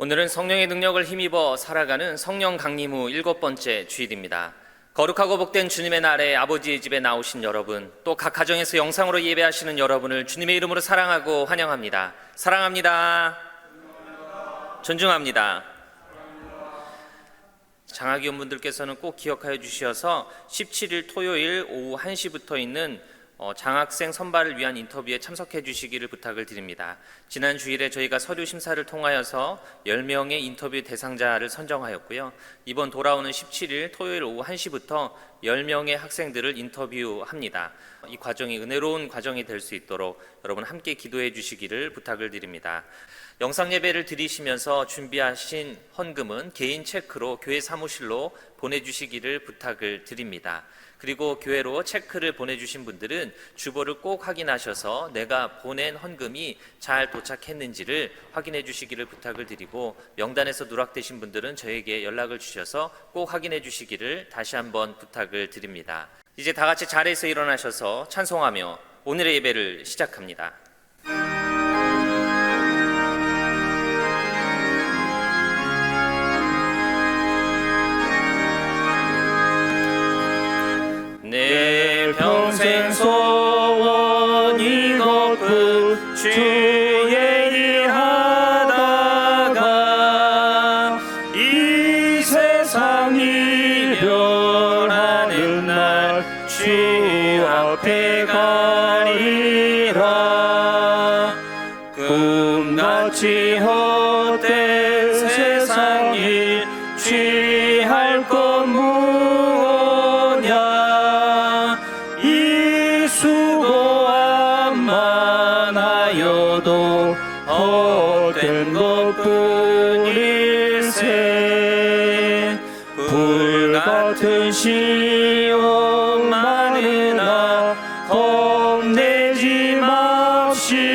오늘은 성령의 능력을 힘입어 살아가는 성령 강림 후 7번째 주일입니다. 거룩하고 복된 주님의 날에 아버지의 집에 나오신 여러분, 또 각 가정에서 영상으로 예배하시는 여러분을 주님의 이름으로 사랑하고 환영합니다. 사랑합니다. 존중합니다. 장학위원분들께서는 꼭 기억하여 주셔서 17일 토요일 오후 1시부터 있는 장학생 선발을 위한 인터뷰에 참석해 주시기를 부탁을 드립니다. 지난 주일에 저희가 서류 심사를 통하여서 10명의 인터뷰 대상자를 선정하였고요. 이번 돌아오는 17일 토요일 오후 1시부터 10명의 학생들을 인터뷰합니다. 이 과정이 은혜로운 과정이 될 수 있도록 여러분 함께 기도해 주시기를 부탁을 드립니다. 영상 예배를 드리시면서 준비하신 헌금은 개인 체크로 교회 사무실로 보내주시기를 부탁을 드립니다. 그리고 교회로 체크를 보내주신 분들은 주보를 꼭 확인하셔서 내가 보낸 헌금이 잘 도착했는지를 확인해 주시기를 부탁을 드리고, 명단에서 누락되신 분들은 저에게 연락을 주셔서 꼭 확인해 주시기를 다시 한번 부탁을 드립니다. 이제 다 같이 자리에서 일어나셔서 찬송하며 오늘의 예배를 시작합니다. 내 평생 소원이 높은 주의 일 하다가 이 세상 이별하는 날 주 앞에 가리라. 꿈같이 헛된 세상 일 취할 것 무엇냐. 이 수고함 많아여도 헛된 것뿐일세. 불같은 시험 많으나 겁내지 맙시다.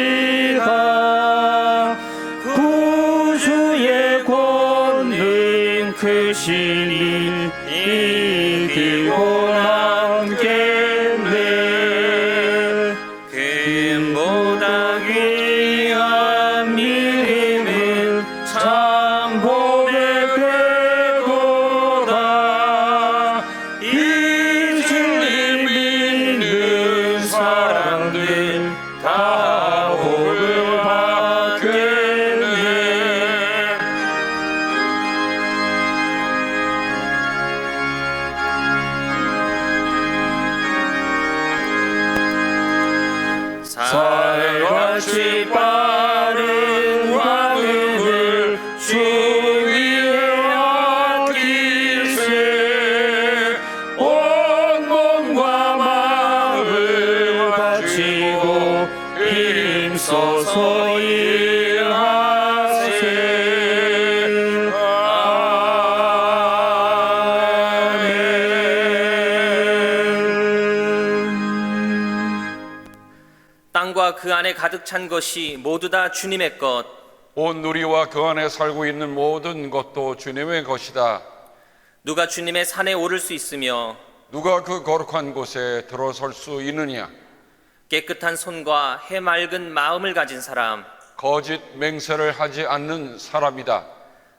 구주의 권능 크시니 이기고 남겠네. 금보다 귀한 믿음은 참 보배 되도다. 이 주님 믿는 사람들 다 복을 받겠네. 살같이 빠른 화음을 주 위에 아낄세. 온 몸과 마음을 바치고 힘써서 일하세. 아멘. 땅과 그 안에 가득 찬 것이 모두 다 주님의 것, 온 누리와 그 안에 살고 있는 모든 것도 주님의 것이다. 누가 주님의 산에 오를 수 있으며 누가 그 거룩한 곳에 들어설 수 있느냐. 깨끗한 손과 해맑은 마음을 가진 사람, 거짓 맹세를 하지 않는 사람이다.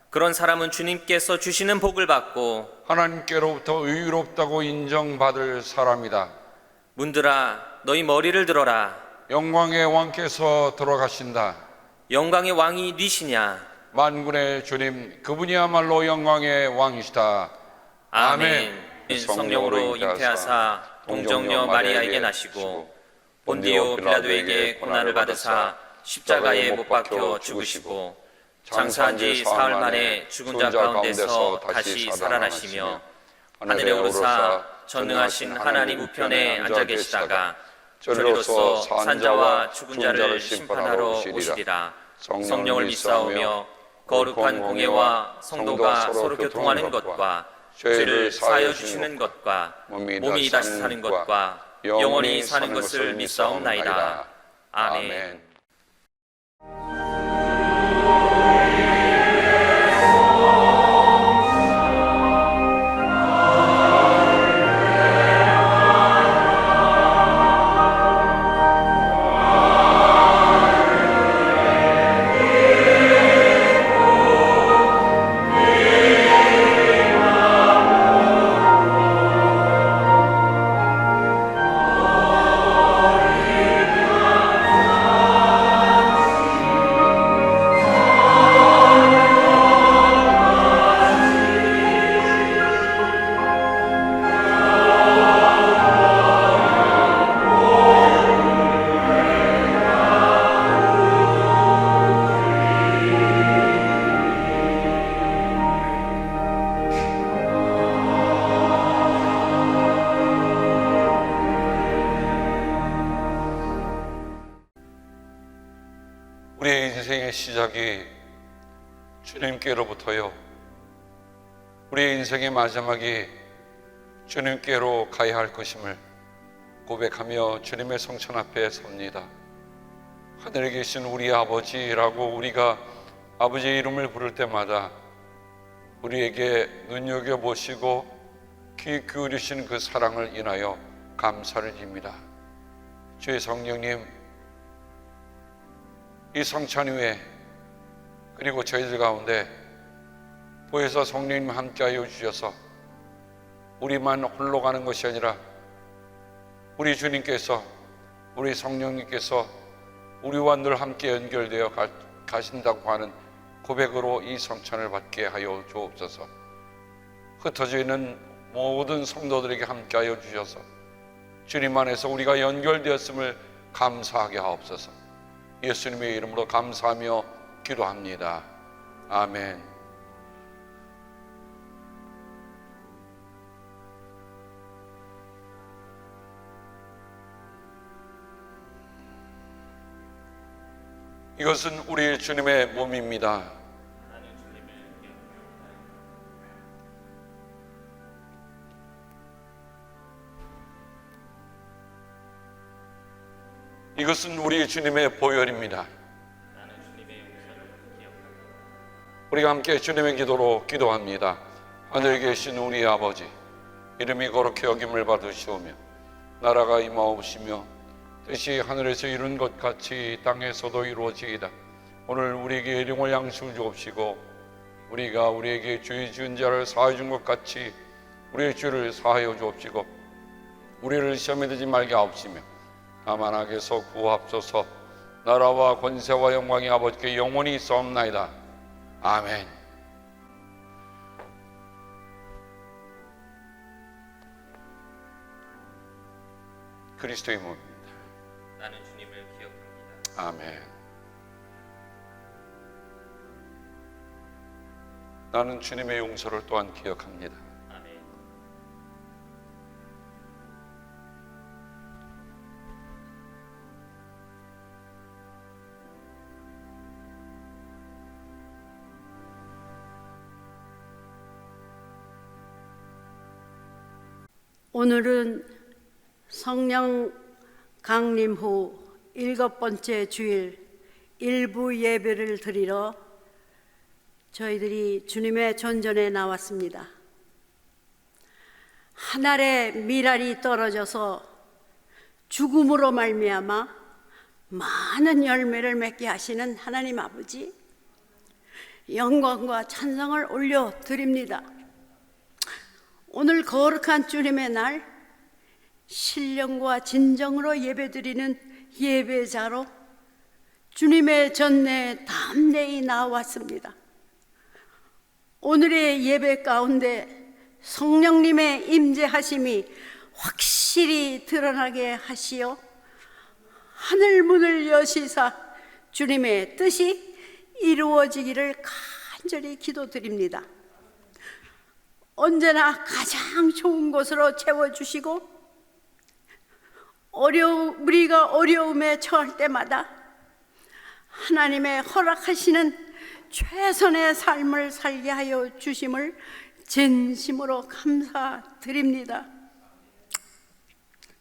그런 사람은 주님께서 주시는 복을 받고 하나님께로부터 의롭다고 인정받을 사람이다. 문들아 너희 머리를 들어라. 영광의 왕께서 들어가신다. 영광의 왕이 니시냐. 만군의 주님, 그분이야말로 영광의 왕이시다. 아멘. 성령으로 잉태하사 동정녀 마리아에게 나시고 본디오 빌라도에게 고난을 받으사 십자가에 못 박혀 죽으시고 장사한 지 사흘 만에 죽은 자 가운데서 다시 살아나시며 하늘에 오르사 전능하신 하나님 우편에 앉아 계시다가 저리로서 산자와 죽은 자를 심판하러 오시리라. 성령을 믿사오며 거룩한 공예와 성도가 서로 교통하는 것과 죄를 사하여 주시는 것과 몸이 다시 사는 것과 영원히 사는 것을 믿사옵나이다. 아멘. 인생의 시작이 주님께로부터요, 우리의 인생의 마지막이 주님께로 가야 할 것임을 고백하며 주님의 성찬 앞에 섭니다. 하늘에 계신 우리 아버지라고 우리가 아버지의 이름을 부를 때마다 우리에게 눈여겨보시고 귀 기울이신 그 사랑을 인하여 감사를 드립니다. 주의 성령님, 이 성찬 후에 그리고 저희들 가운데 보혜사 성령님 함께하여 주셔서 우리만 홀로 가는 것이 아니라 우리 주님께서, 우리 성령님께서 우리와 늘 함께 연결되어 가신다고 하는 고백으로 이 성찬을 받게 하여 주옵소서. 흩어져 있는 모든 성도들에게 함께하여 주셔서 주님 안에서 우리가 연결되었음을 감사하게 하옵소서. 예수님의 이름으로 감사하며 기도합니다. 아멘. 이것은 우리 주님의 몸입니다. 이것은 우리 주님의 보혈입니다. 우리가 함께 주님의 기도로 기도합니다. 하늘에 계신 우리 아버지, 이름이 거룩히 여김을 받으시오며 나라가 임하옵시며 뜻이 하늘에서 이룬 것 같이 땅에서도 이루어지이다. 오늘 우리에게 일용할 양식을 주옵시고 우리가 우리에게 죄 지은 자를 사하여 준 것 같이 우리의 죄를 사하여 주옵시고 우리를 시험에 들지 말게 하옵시며 다만 악에서 구하옵소서. 나라와 권세와 영광이 아버지께 영원히 있사옵나이다. 아멘. 그리스도의 몸입니다. 나는 주님을 기억합니다. 아멘. 나는 주님의 용서를 또한 기억합니다. 아멘. 오늘은 성령 강림 후 7번째 주일 일부 예배를 드리러 저희들이 주님의 전전에 나왔습니다. 한 알의 밀알이 떨어져서 죽음으로 말미암아 많은 열매를 맺게 하시는 하나님 아버지, 영광과 찬송을 올려드립니다. 오늘 거룩한 주님의 날, 신령과 진정으로 예배드리는 예배자로 주님의 전내에 담대히 나왔습니다. 오늘의 예배 가운데 성령님의 임재하심이 확실히 드러나게 하시어 하늘 문을 여시사 주님의 뜻이 이루어지기를 간절히 기도드립니다. 언제나 가장 좋은 곳으로 채워주시고 우리가 어려움에 처할 때마다 하나님의 허락하시는 최선의 삶을 살게 하여 주심을 진심으로 감사드립니다.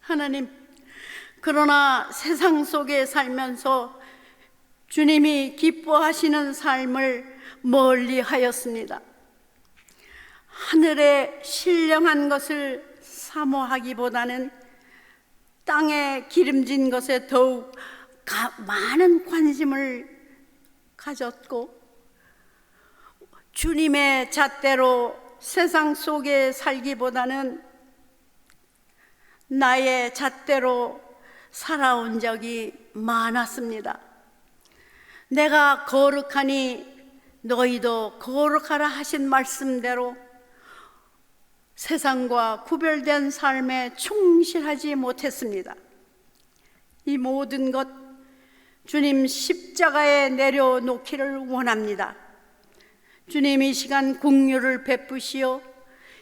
하나님, 그러나 세상 속에 살면서 주님이 기뻐하시는 삶을 멀리 하였습니다. 하늘의 신령한 것을 사모하기보다는 땅에 기름진 것에 더욱 많은 관심을 가졌고, 주님의 잣대로 세상 속에 살기보다는 나의 잣대로 살아온 적이 많았습니다. 내가 거룩하니 너희도 거룩하라 하신 말씀대로 세상과 구별된 삶에 충실하지 못했습니다. 이 모든 것 주님 십자가에 내려놓기를 원합니다. 주님 이 시간 긍휼을 베푸시어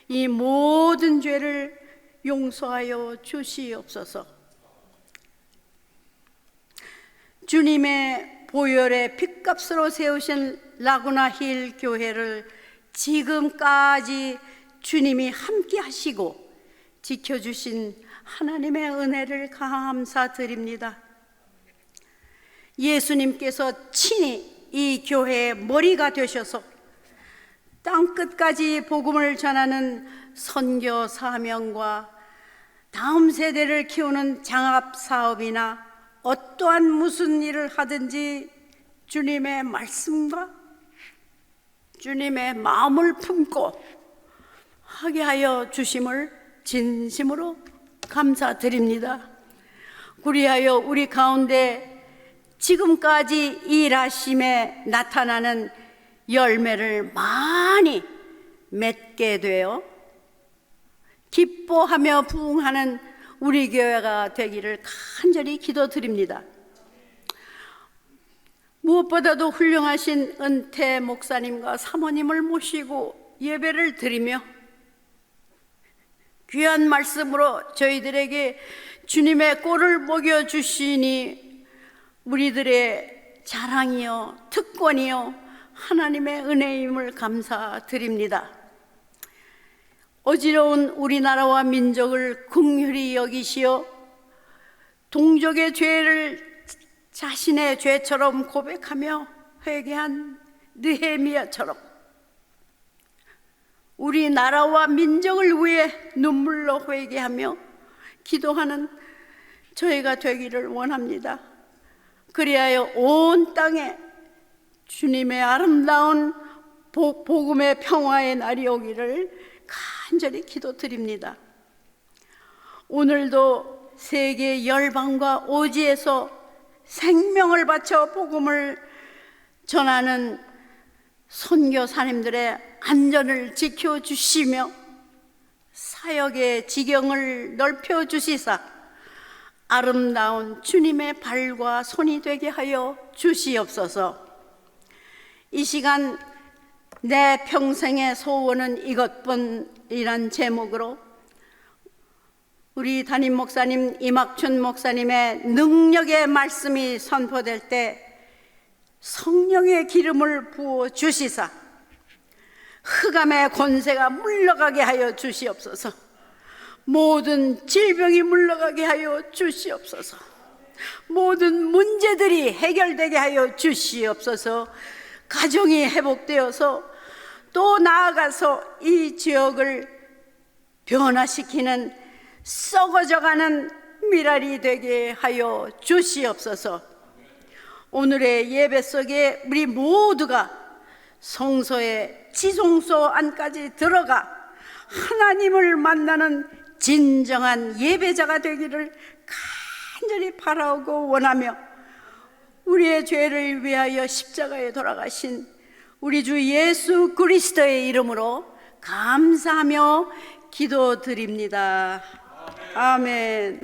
이 모든 죄를 용서하여 주시옵소서. 주님의 보혈의 핏값으로 세우신 라구나 힐 교회를 지금까지 주님이 함께 하시고 지켜주신 하나님의 은혜를 감사드립니다. 예수님께서 친히 이 교회의 머리가 되셔서 땅끝까지 복음을 전하는 선교 사명과 다음 세대를 키우는 장합 사업이나 어떠한 무슨 일을 하든지 주님의 말씀과 주님의 마음을 품고 하게 하여 주심을 진심으로 감사드립니다. 그리하여 우리 가운데 지금까지 일하심에 나타나는 열매를 많이 맺게 되어 기뻐하며 부흥하는 우리 교회가 되기를 간절히 기도드립니다. 무엇보다도 훌륭하신 은퇴 목사님과 사모님을 모시고 예배를 드리며 귀한 말씀으로 저희들에게 주님의 꼴을 먹여주시니 우리들의 자랑이요 특권이요 하나님의 은혜임을 감사드립니다. 어지러운 우리나라와 민족을 긍휼히 여기시어 동족의 죄를 자신의 죄처럼 고백하며 회개한 느헤미야처럼 우리나라와 민족을 위해 눈물로 회개하며 기도하는 저희가 되기를 원합니다. 그리하여 온 땅에 주님의 아름다운 복음의 평화의 날이 오기를 간절히 기도드립니다. 오늘도 세계 열방과 오지에서 생명을 바쳐 복음을 전하는 선교사님들의 안전을 지켜주시며 사역의 지경을 넓혀주시사 아름다운 주님의 발과 손이 되게 하여 주시옵소서. 이 시간 내 평생의 소원은 이것뿐이란 제목으로 우리 담임 목사님 이막춘 목사님의 능력의 말씀이 선포될 때 성령의 기름을 부어 주시사 흑암의 권세가 물러가게 하여 주시옵소서. 모든 질병이 물러가게 하여 주시옵소서. 모든 문제들이 해결되게 하여 주시옵소서. 가정이 회복되어서 또 나아가서 이 지역을 변화시키는 썩어져가는 미랄이 되게 하여 주시옵소서. 오늘의 예배 속에 우리 모두가 성소의 지성소 안까지 들어가 하나님을 만나는 진정한 예배자가 되기를 간절히 바라고 원하며 우리의 죄를 위하여 십자가에 돌아가신 우리 주 예수 그리스도의 이름으로 감사하며 기도드립니다. 아멘.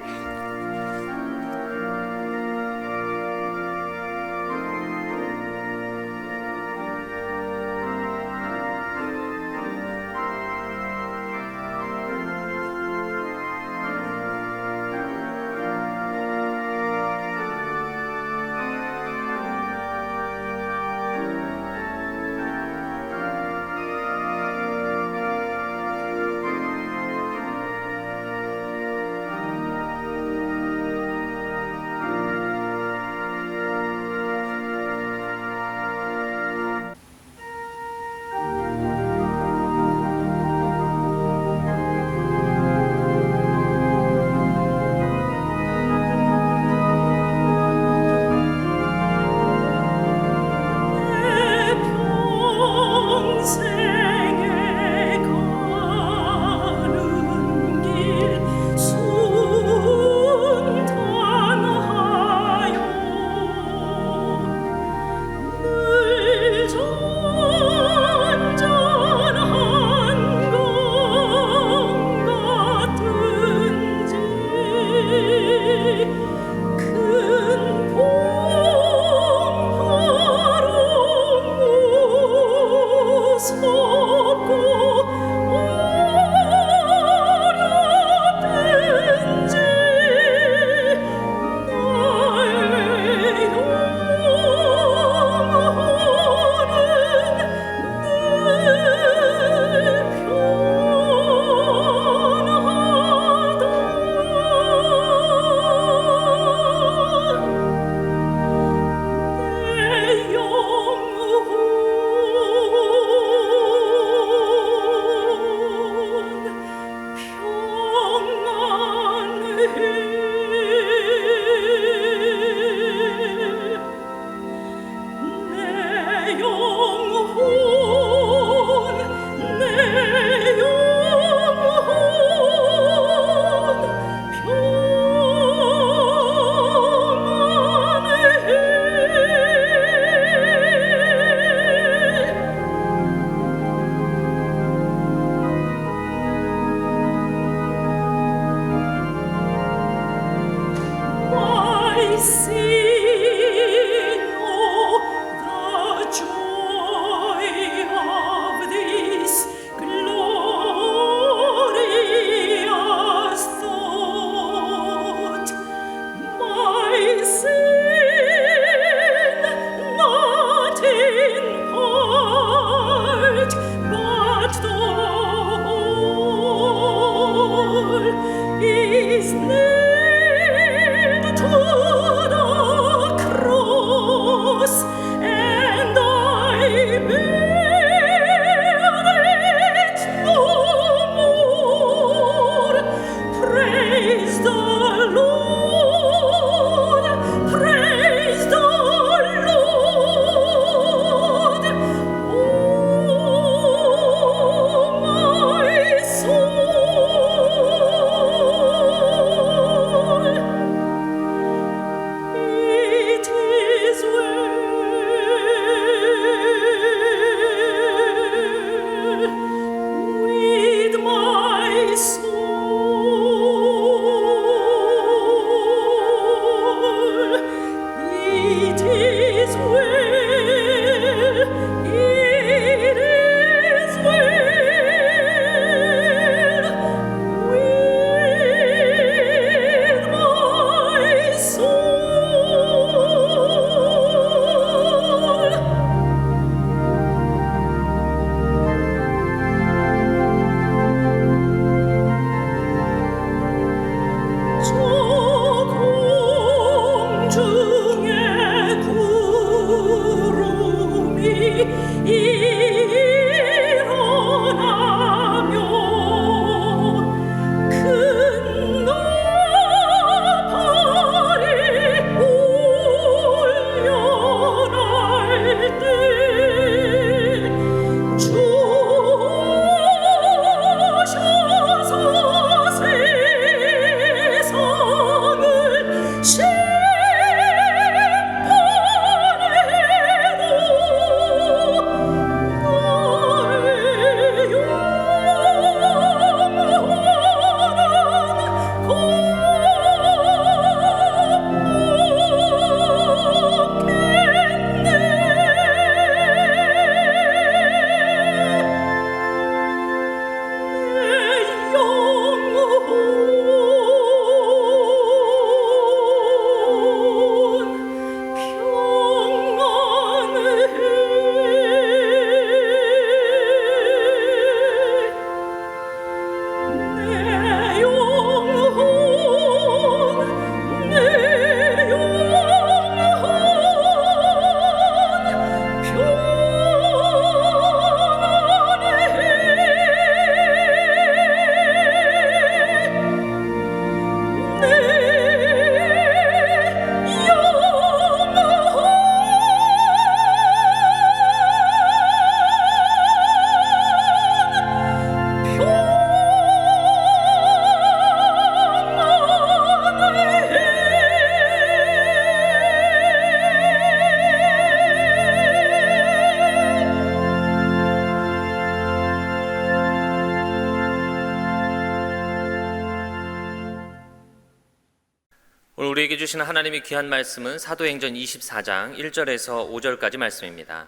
오늘 우리에게 주시는 하나님의 귀한 말씀은 사도행전 24장 1절에서 5절까지 말씀입니다.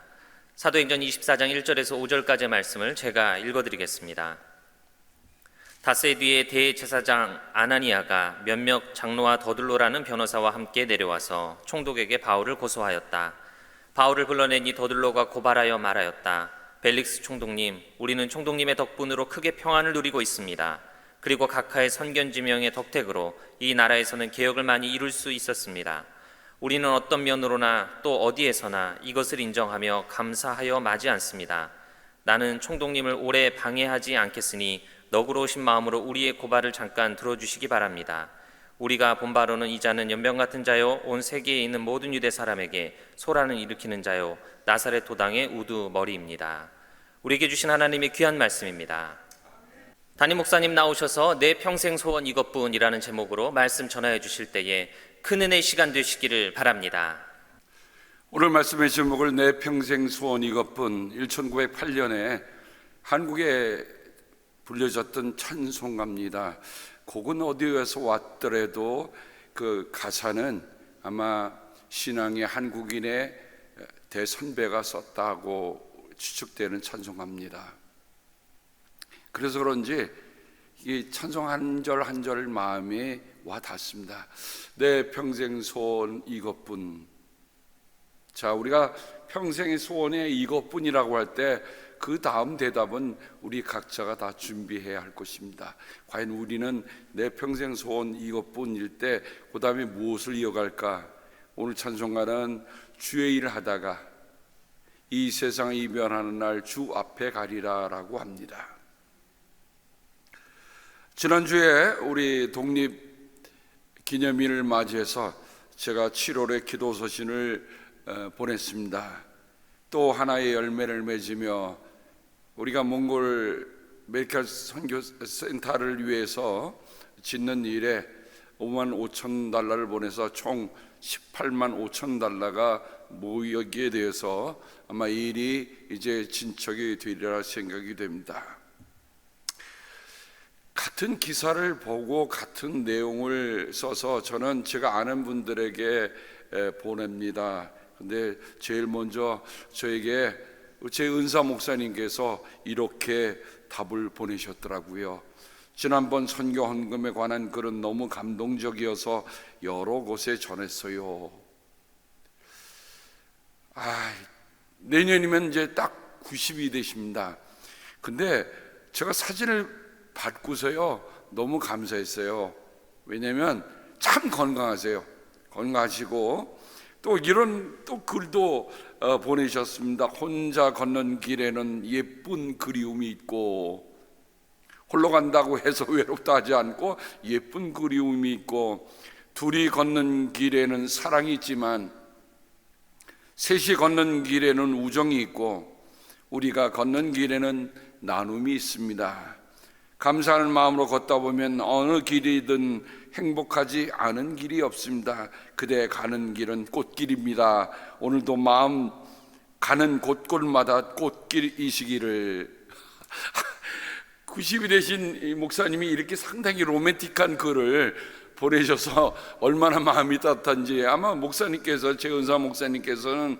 사도행전 24장 1절에서 5절까지의 말씀을 제가 읽어드리겠습니다. 닷새 뒤에 대제사장 아나니아가 몇몇 장로와 더들로라는 변호사와 함께 내려와서 총독에게 바울을 고소하였다. 바울을 불러내니 더들로가 고발하여 말하였다. 벨릭스 총독님, 우리는 총독님의 덕분으로 크게 평안을 누리고 있습니다. 그리고 각하의 선견지명의 덕택으로 이 나라에서는 개혁을 많이 이룰 수 있었습니다. 우리는 어떤 면으로나 또 어디에서나 이것을 인정하며 감사하여 마지 않습니다. 나는 총독님을 오래 방해하지 않겠으니 너그러우신 마음으로 우리의 고발을 잠깐 들어주시기 바랍니다. 우리가 본 바로는 이 자는 연병 같은 자요, 온 세계에 있는 모든 유대 사람에게 소란을 일으키는 자요, 나사렛 도당의 우두머리입니다. 우리에게 주신 하나님의 귀한 말씀입니다. 담임 목사님 나오셔서 내 평생 소원 이것뿐이라는 제목으로 말씀 전하여 주실 때에 큰 은혜의 시간 되시기를 바랍니다. 오늘 말씀의 제목을 내 평생 소원 이것뿐, 1908년에 한국에 불려졌던 찬송가입니다. 곡은 어디에서 왔더라도 그 가사는 아마 신앙의 한국인의 대선배가 썼다고 추측되는 찬송가입니다. 그래서 그런지 이 찬송 한 절 한 절 마음이 와 닿습니다. 내 평생 소원 이것뿐. 자, 우리가 평생의 소원이 이것뿐이라고 할 때 그 다음 대답은 우리 각자가 다 준비해야 할 것입니다. 과연 우리는 내 평생 소원 이것뿐일 때 그 다음에 무엇을 이어갈까? 오늘 찬송가는 주의 일을 하다가 이 세상을 이별하는 날 주 앞에 가리라 라고 합니다. 지난주에 우리 독립기념일을 맞이해서 제가 7월에 기도서신을 보냈습니다. 또 하나의 열매를 맺으며 우리가 몽골 메디컬 선교센터를 위해서 짓는 일에 5만 5천 달러를 보내서 총 18만 5천 달러가 모이게 되어서 아마 이 일이 이제 진척이 되리라 생각이 됩니다. 같은 기사를 보고 같은 내용을 써서 저는 제가 아는 분들에게 보냅니다. 근데 제일 먼저 저에게 제 은사 목사님께서 이렇게 답을 보내셨더라고요. 지난번 선교 헌금에 관한 글은 너무 감동적이어서 여러 곳에 전했어요. 내년이면 이제 딱 90이 되십니다. 근데 제가 사진을 받고서요 너무 감사했어요. 왜냐하면 참 건강하세요. 건강하시고 또 이런 또 글도 보내셨습니다. 혼자 걷는 길에는 예쁜 그리움이 있고, 홀로 간다고 해서 외롭다 하지 않고 예쁜 그리움이 있고, 둘이 걷는 길에는 사랑이 있지만 셋이 걷는 길에는 우정이 있고, 우리가 걷는 길에는 나눔이 있습니다. 감사하는 마음으로 걷다 보면 어느 길이든 행복하지 않은 길이 없습니다. 그대 가는 길은 꽃길입니다. 오늘도 마음 가는 곳곳마다 꽃길이시기를. 90이 되신 이 목사님이 이렇게 상당히 로맨틱한 글을 보내셔서 얼마나 마음이 따뜻한지. 아마 목사님께서, 최은사 목사님께서는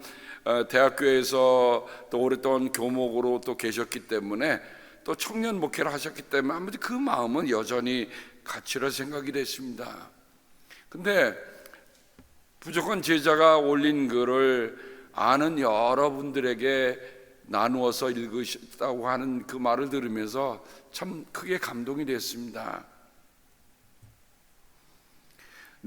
대학교에서 또 오랫동안 교목으로 또 계셨기 때문에, 또 청년 목회를 하셨기 때문에 아무튼 그 마음은 여전히 가치로 생각이 됐습니다. 근데 부족한 제자가 올린 글을 아는 여러분들에게 나누어서 읽으셨다고 하는 그 말을 들으면서 참 크게 감동이 됐습니다.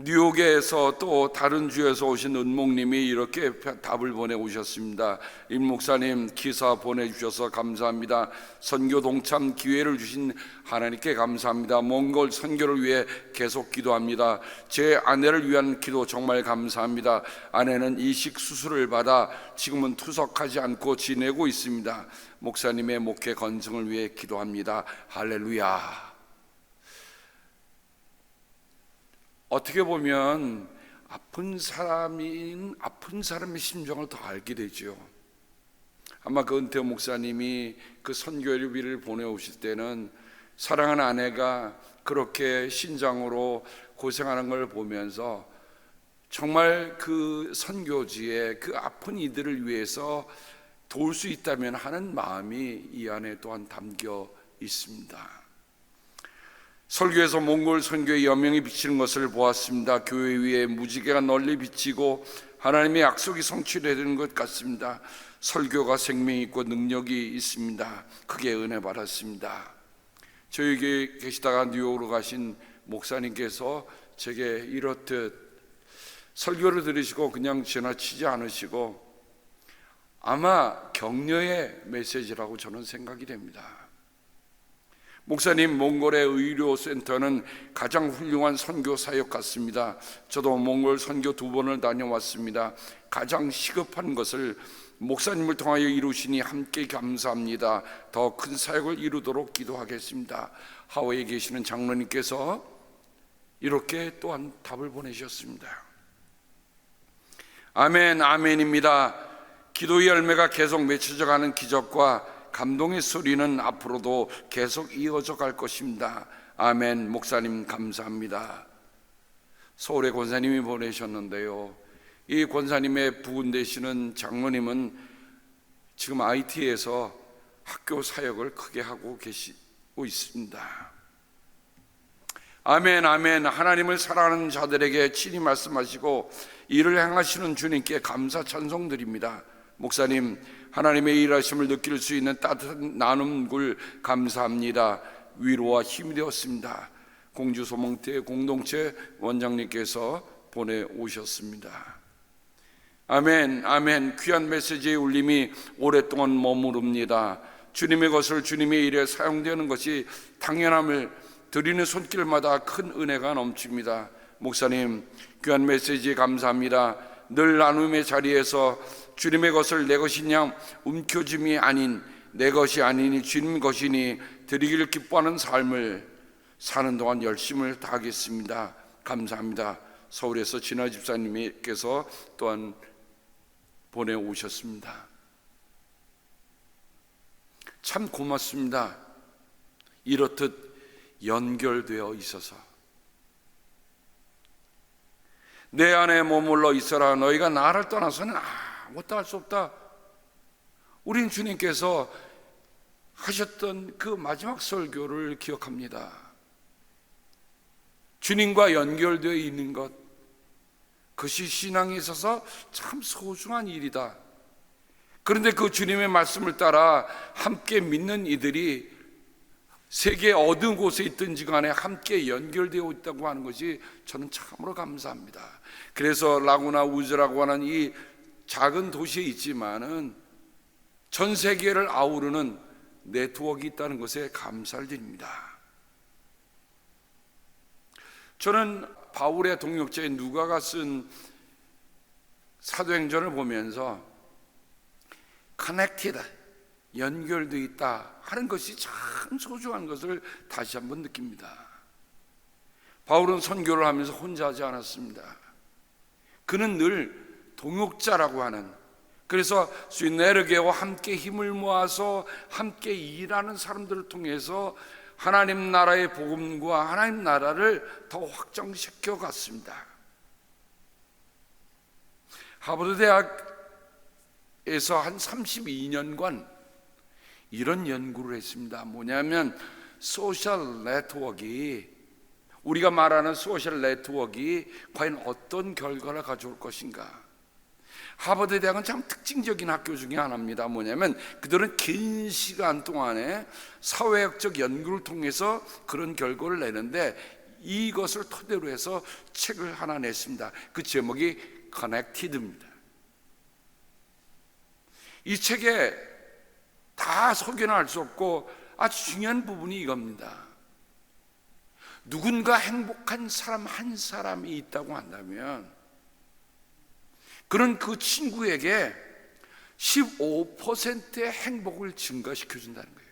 뉴욕에서 또 다른 주에서 오신 은목님이 이렇게 답을 보내오셨습니다. 임 목사님, 기사 보내주셔서 감사합니다. 선교 동참 기회를 주신 하나님께 감사합니다. 몽골 선교를 위해 계속 기도합니다. 제 아내를 위한 기도 정말 감사합니다. 아내는 이식 수술을 받아 지금은 투석하지 않고 지내고 있습니다. 목사님의 목회 건승을 위해 기도합니다. 할렐루야. 어떻게 보면 아픈 사람의 심정을 더 알게 되죠. 아마 그 은퇴 목사님이 그 선교일비를 보내오실 때는 사랑하는 아내가 그렇게 신장으로 고생하는 걸 보면서 정말 그 선교지에 그 아픈 이들을 위해서 도울 수 있다면 하는 마음이 이 안에 또한 담겨 있습니다. 설교에서 몽골 선교의 여명이 비치는 것을 보았습니다. 교회 위에 무지개가 널리 비치고 하나님의 약속이 성취되는 것 같습니다. 설교가 생명이 있고 능력이 있습니다. 크게 은혜 받았습니다. 저에게 계시다가 뉴욕으로 가신 목사님께서 제게 이렇듯 설교를 들으시고 그냥 지나치지 않으시고 아마 격려의 메시지라고 저는 생각이 됩니다. 목사님, 몽골의 의료센터는 가장 훌륭한 선교 사역 같습니다. 저도 몽골 선교 2번을 다녀왔습니다. 가장 시급한 것을 목사님을 통하여 이루시니 함께 감사합니다. 더 큰 사역을 이루도록 기도하겠습니다. 하와이에 계시는 장로님께서 이렇게 또한 답을 보내셨습니다. 아멘, 아멘입니다. 기도의 열매가 계속 맺혀져 가는 기적과 감동의 소리는 앞으로도 계속 이어져 갈 것입니다. 아멘. 목사님 감사합니다. 서울의 권사님이 보내셨는데요, 이 권사님의 부군 되시는 장로님은 지금 IT에서 학교 사역을 크게 하고 계시고 있습니다. 아멘, 아멘. 하나님을 사랑하는 자들에게 친히 말씀하시고 일을 행하시는 주님께 감사 찬송드립니다. 목사님, 하나님의 일하심을 느낄 수 있는 따뜻한 나눔글 감사합니다. 위로와 힘이 되었습니다. 공주 소망태 공동체 원장님께서 보내오셨습니다. 아멘, 아멘. 귀한 메시지의 울림이 오랫동안 머무릅니다. 주님의 것을 주님의 일에 사용되는 것이 당연함을 드리는 손길마다 큰 은혜가 넘칩니다. 목사님, 귀한 메시지 감사합니다. 늘 나눔의 자리에서 주님의 것을 내 것이냐 움켜짐이 아닌 내 것이 아니니 주님 것이니 드리기를 기뻐하는 삶을 사는 동안 열심을 다하겠습니다. 감사합니다. 서울에서 진아 집사님께서 또한 보내오셨습니다. 참 고맙습니다. 이렇듯 연결되어 있어서 내 안에 머물러 있어라. 너희가 나를 떠나서는 아무것도 할 수 없다. 우린 주님께서 하셨던 그 마지막 설교를 기억합니다. 주님과 연결되어 있는 것, 그것이 신앙에 있어서 참 소중한 일이다. 그런데 그 주님의 말씀을 따라 함께 믿는 이들이 세계 어느 곳에 있든지 간에 함께 연결되어 있다고 하는 것이 저는 참으로 감사합니다. 그래서 라구나 우즈라고 하는 이 작은 도시에 있지만은 전 세계를 아우르는 네트워크가 있다는 것에 감사를 드립니다. 저는 바울의 동역자인 누가가 쓴 사도행전을 보면서 connected, 연결되어 있다 하는 것이 참 소중한 것을 다시 한번 느낍니다. 바울은 선교를 하면서 혼자 하지 않았습니다. 그는 늘 동역자라고 하는, 그래서 스위네르게와 함께 힘을 모아서 함께 일하는 사람들을 통해서 하나님 나라의 복음과 하나님 나라를 더 확장시켜 갔습니다. 하버드 대학에서 한 32년간 이런 연구를 했습니다. 뭐냐면 소셜 네트워크가, 우리가 말하는 소셜 네트워크가 과연 어떤 결과를 가져올 것인가. 하버드 대학은 참 특징적인 학교 중에 하나입니다. 뭐냐면 그들은 긴 시간 동안에 사회학적 연구를 통해서 그런 결과를 내는데, 이것을 토대로 해서 책을 하나 냈습니다. 그 제목이 Connected입니다. 이 책에 다 소개는 할 수 없고 아주 중요한 부분이 이겁니다. 누군가 행복한 사람 한 사람이 있다고 한다면 그는 그 친구에게 15%의 행복을 증가시켜 준다는 거예요.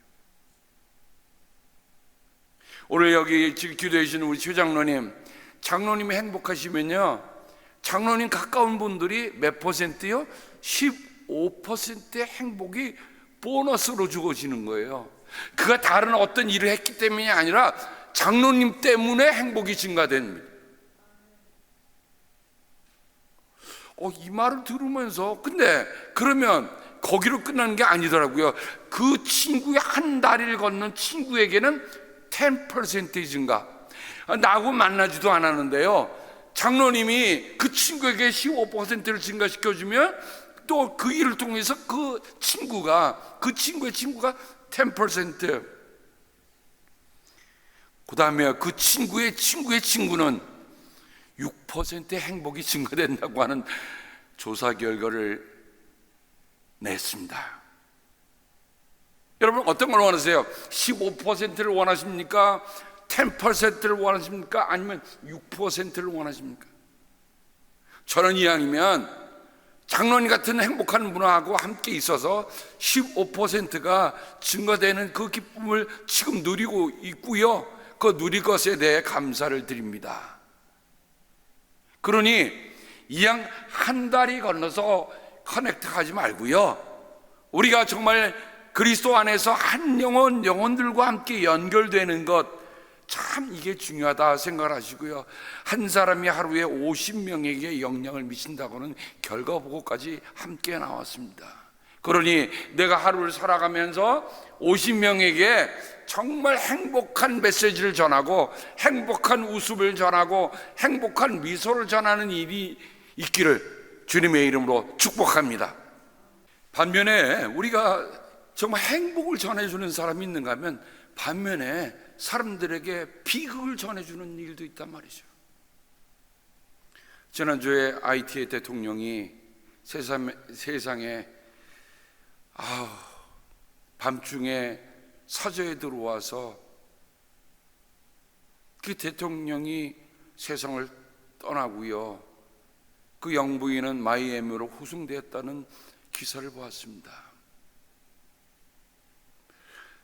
오늘 여기 지금 기도해 주시는 우리 최장로님, 장로님이 행복하시면요, 장로님 가까운 분들이 몇 퍼센트요? 15%의 행복이 보너스로 주어지는 거예요. 그가 다른 어떤 일을 했기 때문이 아니라 장로님 때문에 행복이 증가됩니다. 이 말을 들으면서, 근데 그러면 거기로 끝나는 게 아니더라고요. 그 친구의 한 다리를 걷는 친구에게는 10% 증가. 나하고 만나지도 않았는데요, 장로님이 그 친구에게 15%를 증가시켜주면 또 그 일을 통해서 그 친구의 친구가 10%, 그 다음에 그 친구의 친구는 6%의 행복이 증가된다고 하는 조사 결과를 냈습니다. 여러분 어떤 걸 원하세요? 15%를 원하십니까? 10%를 원하십니까? 아니면 6%를 원하십니까? 저는 이왕이면 장로님 같은 행복한 분하고 함께 있어서 15%가 증가되는 그 기쁨을 지금 누리고 있고요, 그 누릴 것에 대해 감사를 드립니다. 그러니 이왕 한 다리 건너서 커넥트 하지 말고요, 우리가 정말 그리스도 안에서 한 영혼들과 함께 연결되는 것, 참 이게 중요하다 생각을 하시고요, 한 사람이 하루에 50명에게 영향을 미친다고는 결과 보고까지 함께 나왔습니다. 그러니 내가 하루를 살아가면서 50명에게 정말 행복한 메시지를 전하고 행복한 웃음을 전하고 행복한 미소를 전하는 일이 있기를 주님의 이름으로 축복합니다. 반면에 우리가 정말 행복을 전해주는 사람이 있는가 하면 반면에 사람들에게 비극을 전해주는 일도 있단 말이죠. 지난주에 ITA 대통령이 세상에 밤중에 사저에 들어와서 그 대통령이 세상을 떠나고요, 그 영부인은 마이애미로 후송되었다는 기사를 보았습니다.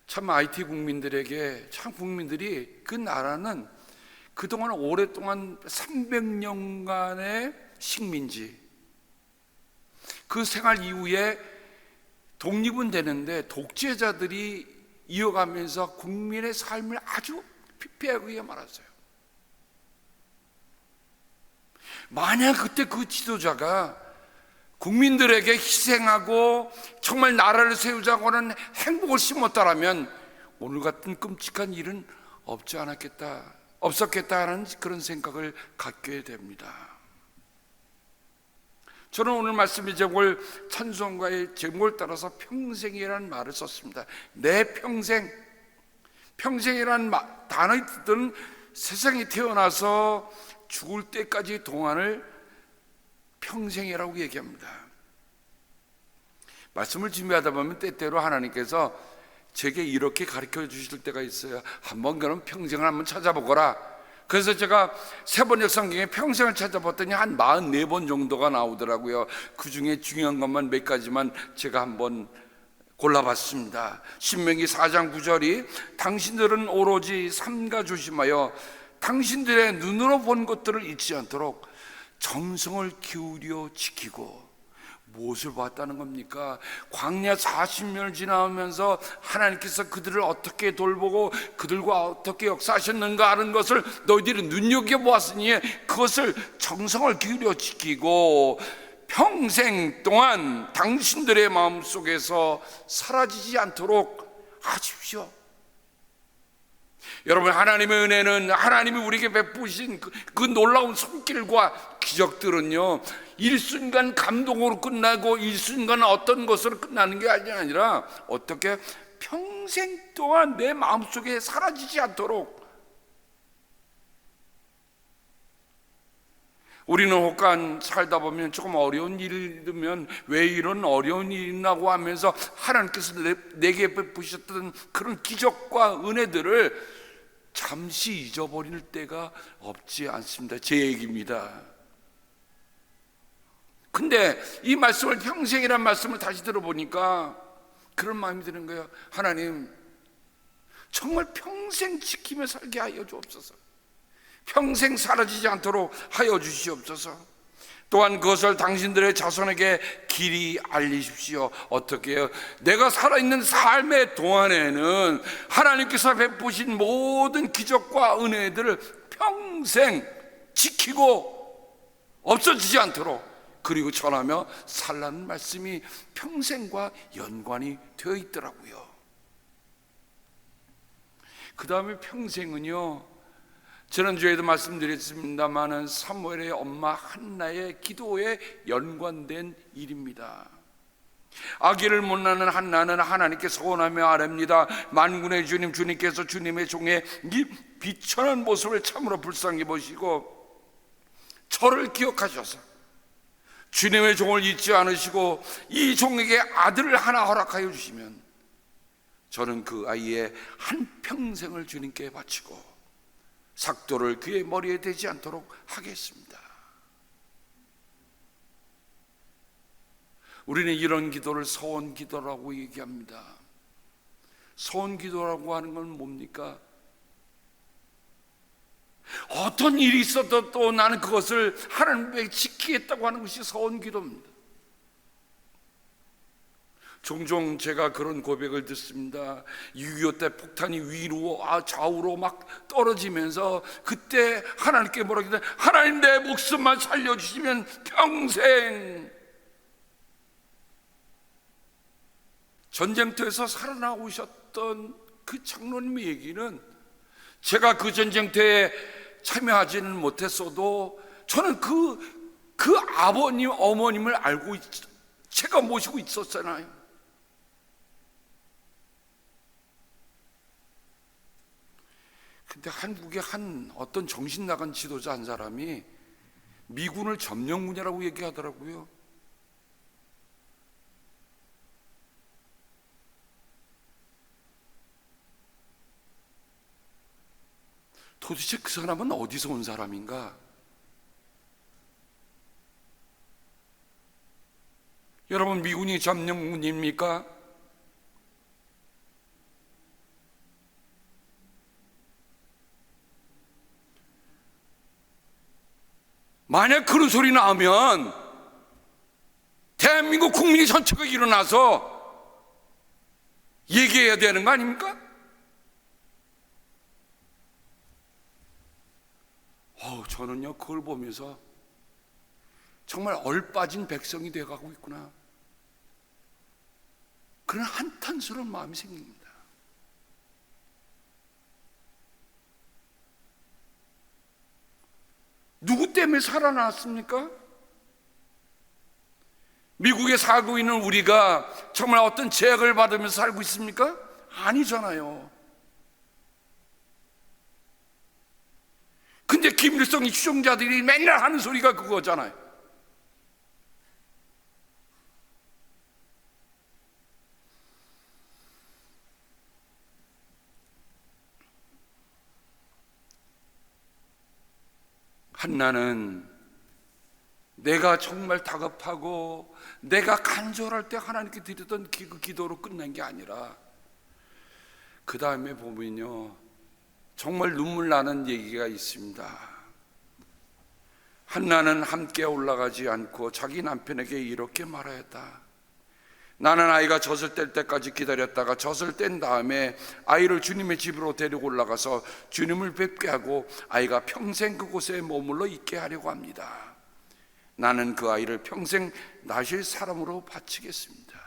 참 IT 국민들에게, 참 국민들이, 그 나라는 그동안 오랫동안 300년간의 식민지, 그 생활 이후에 독립은 되는데 독재자들이 이어가면서 국민의 삶을 아주 피폐하게 말았어요. 만약 그때 그 지도자가 국민들에게 희생하고 정말 나라를 세우자고 하는 행복을 심었다라면 오늘 같은 끔찍한 일은 없었겠다는 그런 생각을 갖게 됩니다. 저는 오늘 말씀의 제목을 찬송가의 제목을 따라서 평생이라는 말을 썼습니다. 내 평생 평생이란 단어의 뜻은 세상에 태어나서 죽을 때까지 동안을 평생이라고 얘기합니다. 말씀을 준비하다 보면 때때로 하나님께서 제게 이렇게 가르쳐 주실 때가 있어요. 한번 그럼 평생을 한번 찾아보거라. 그래서 제가 세번역 성경에 평생을 찾아봤더니 한 44번 정도가 나오더라고요. 그 중에 중요한 것만 몇 가지만 제가 한번 골라봤습니다. 신명기 4장 9절이 당신들은 오로지 삼가 조심하여 당신들의 눈으로 본 것들을 잊지 않도록 정성을 기울여 지키고. 무엇을 봤다는 겁니까? 광야 40년을 지나오면서 하나님께서 그들을 어떻게 돌보고 그들과 어떻게 역사하셨는가 하는 것을 너희들이 눈여겨보았으니 그것을 정성을 기울여 지키고 평생 동안 당신들의 마음속에서 사라지지 않도록 하십시오. 여러분, 하나님의 은혜는, 하나님이 우리에게 베푸신 그 놀라운 손길과 기적들은요, 일순간 감동으로 끝나고 일순간 어떤 것으로 끝나는 게 아니라 어떻게 평생 동안 내 마음속에 사라지지 않도록. 우리는 혹간 살다 보면 조금 어려운 일이 들면 왜 이런 어려운 일이 있나고 하면서 하나님께서 내게 베푸셨던 그런 기적과 은혜들을 잠시 잊어버릴 때가 없지 않습니다. 제 얘기입니다. 근데 이 말씀을, 평생이란 말씀을 다시 들어보니까 그런 마음이 드는 거예요. 하나님, 정말 평생 지키며 살게 하여 주옵소서. 평생 사라지지 않도록 하여 주시옵소서. 또한 그것을 당신들의 자손에게 길이 알리십시오. 어떻게 해요? 내가 살아있는 삶의 동안에는 하나님께서 베푸신 모든 기적과 은혜들을 평생 지키고 없어지지 않도록, 그리고 전하며 살라는 말씀이 평생과 연관이 되어 있더라고요. 그 다음에 평생은요, 지난주에도 말씀드렸습니다마는 사무엘의 엄마 한나의 기도에 연관된 일입니다. 아기를 못 낳는 한나는 하나님께 서원하며 아뢰입니다. 만군의 주님, 주님께서 주님의 종의 이 비천한 모습을 참으로 불쌍히 보시고 저를 기억하셔서 주님의 종을 잊지 않으시고 이 종에게 아들을 하나 허락하여 주시면 저는 그 아이의 한평생을 주님께 바치고 삭도를 그의 머리에 대지 않도록 하겠습니다. 우리는 이런 기도를 서원 기도라고 얘기합니다. 서원 기도라고 하는 건 뭡니까? 어떤 일이 있어도 또 나는 그것을 하나님께 지키겠다고 하는 것이 서원 기도입니다. 종종 제가 그런 고백을 듣습니다. 6.25 때 폭탄이 위로 좌우로 막 떨어지면서 그때 하나님께 뭐라고 했냐, 하나님 내 목숨만 살려주시면 평생. 전쟁터에서 살아나오셨던 그 장로님의 얘기는 제가 그 전쟁터에 참여하지는 못했어도 저는 그 아버님, 어머님을 알고 제가 모시고 있었잖아요. 근데 한국의 어떤 정신 나간 지도자 한 사람이 미군을 점령군이라고 얘기하더라고요. 도대체 그 사람은 어디서 온 사람인가? 여러분, 미군이 점령군입니까? 만약 그런 소리 나오면 대한민국 국민이 전체가 일어나서 얘기해야 되는 거 아닙니까? 저는요, 그걸 보면서 정말 얼빠진 백성이 되어가고 있구나, 그런 한탄스러운 마음이 생깁니다. 누구 때문에 살아났습니까? 미국에 살고 있는 우리가 정말 어떤 제약을 받으면서 살고 있습니까? 아니잖아요. 김일성이 추종자들이 맨날 하는 소리가 그거잖아요. 한나는 내가 정말 다급하고 내가 간절할 때 하나님께 드렸던 그 기도로 끝난 게 아니라 그 다음에 보면요, 정말 눈물 나는 얘기가 있습니다. 한나는 함께 올라가지 않고 자기 남편에게 이렇게 말하였다. 나는 아이가 젖을 뗄 때까지 기다렸다가 젖을 뗀 다음에 아이를 주님의 집으로 데리고 올라가서 주님을 뵙게 하고 아이가 평생 그곳에 머물러 있게 하려고 합니다. 나는 그 아이를 평생 낳으실 사람으로 바치겠습니다.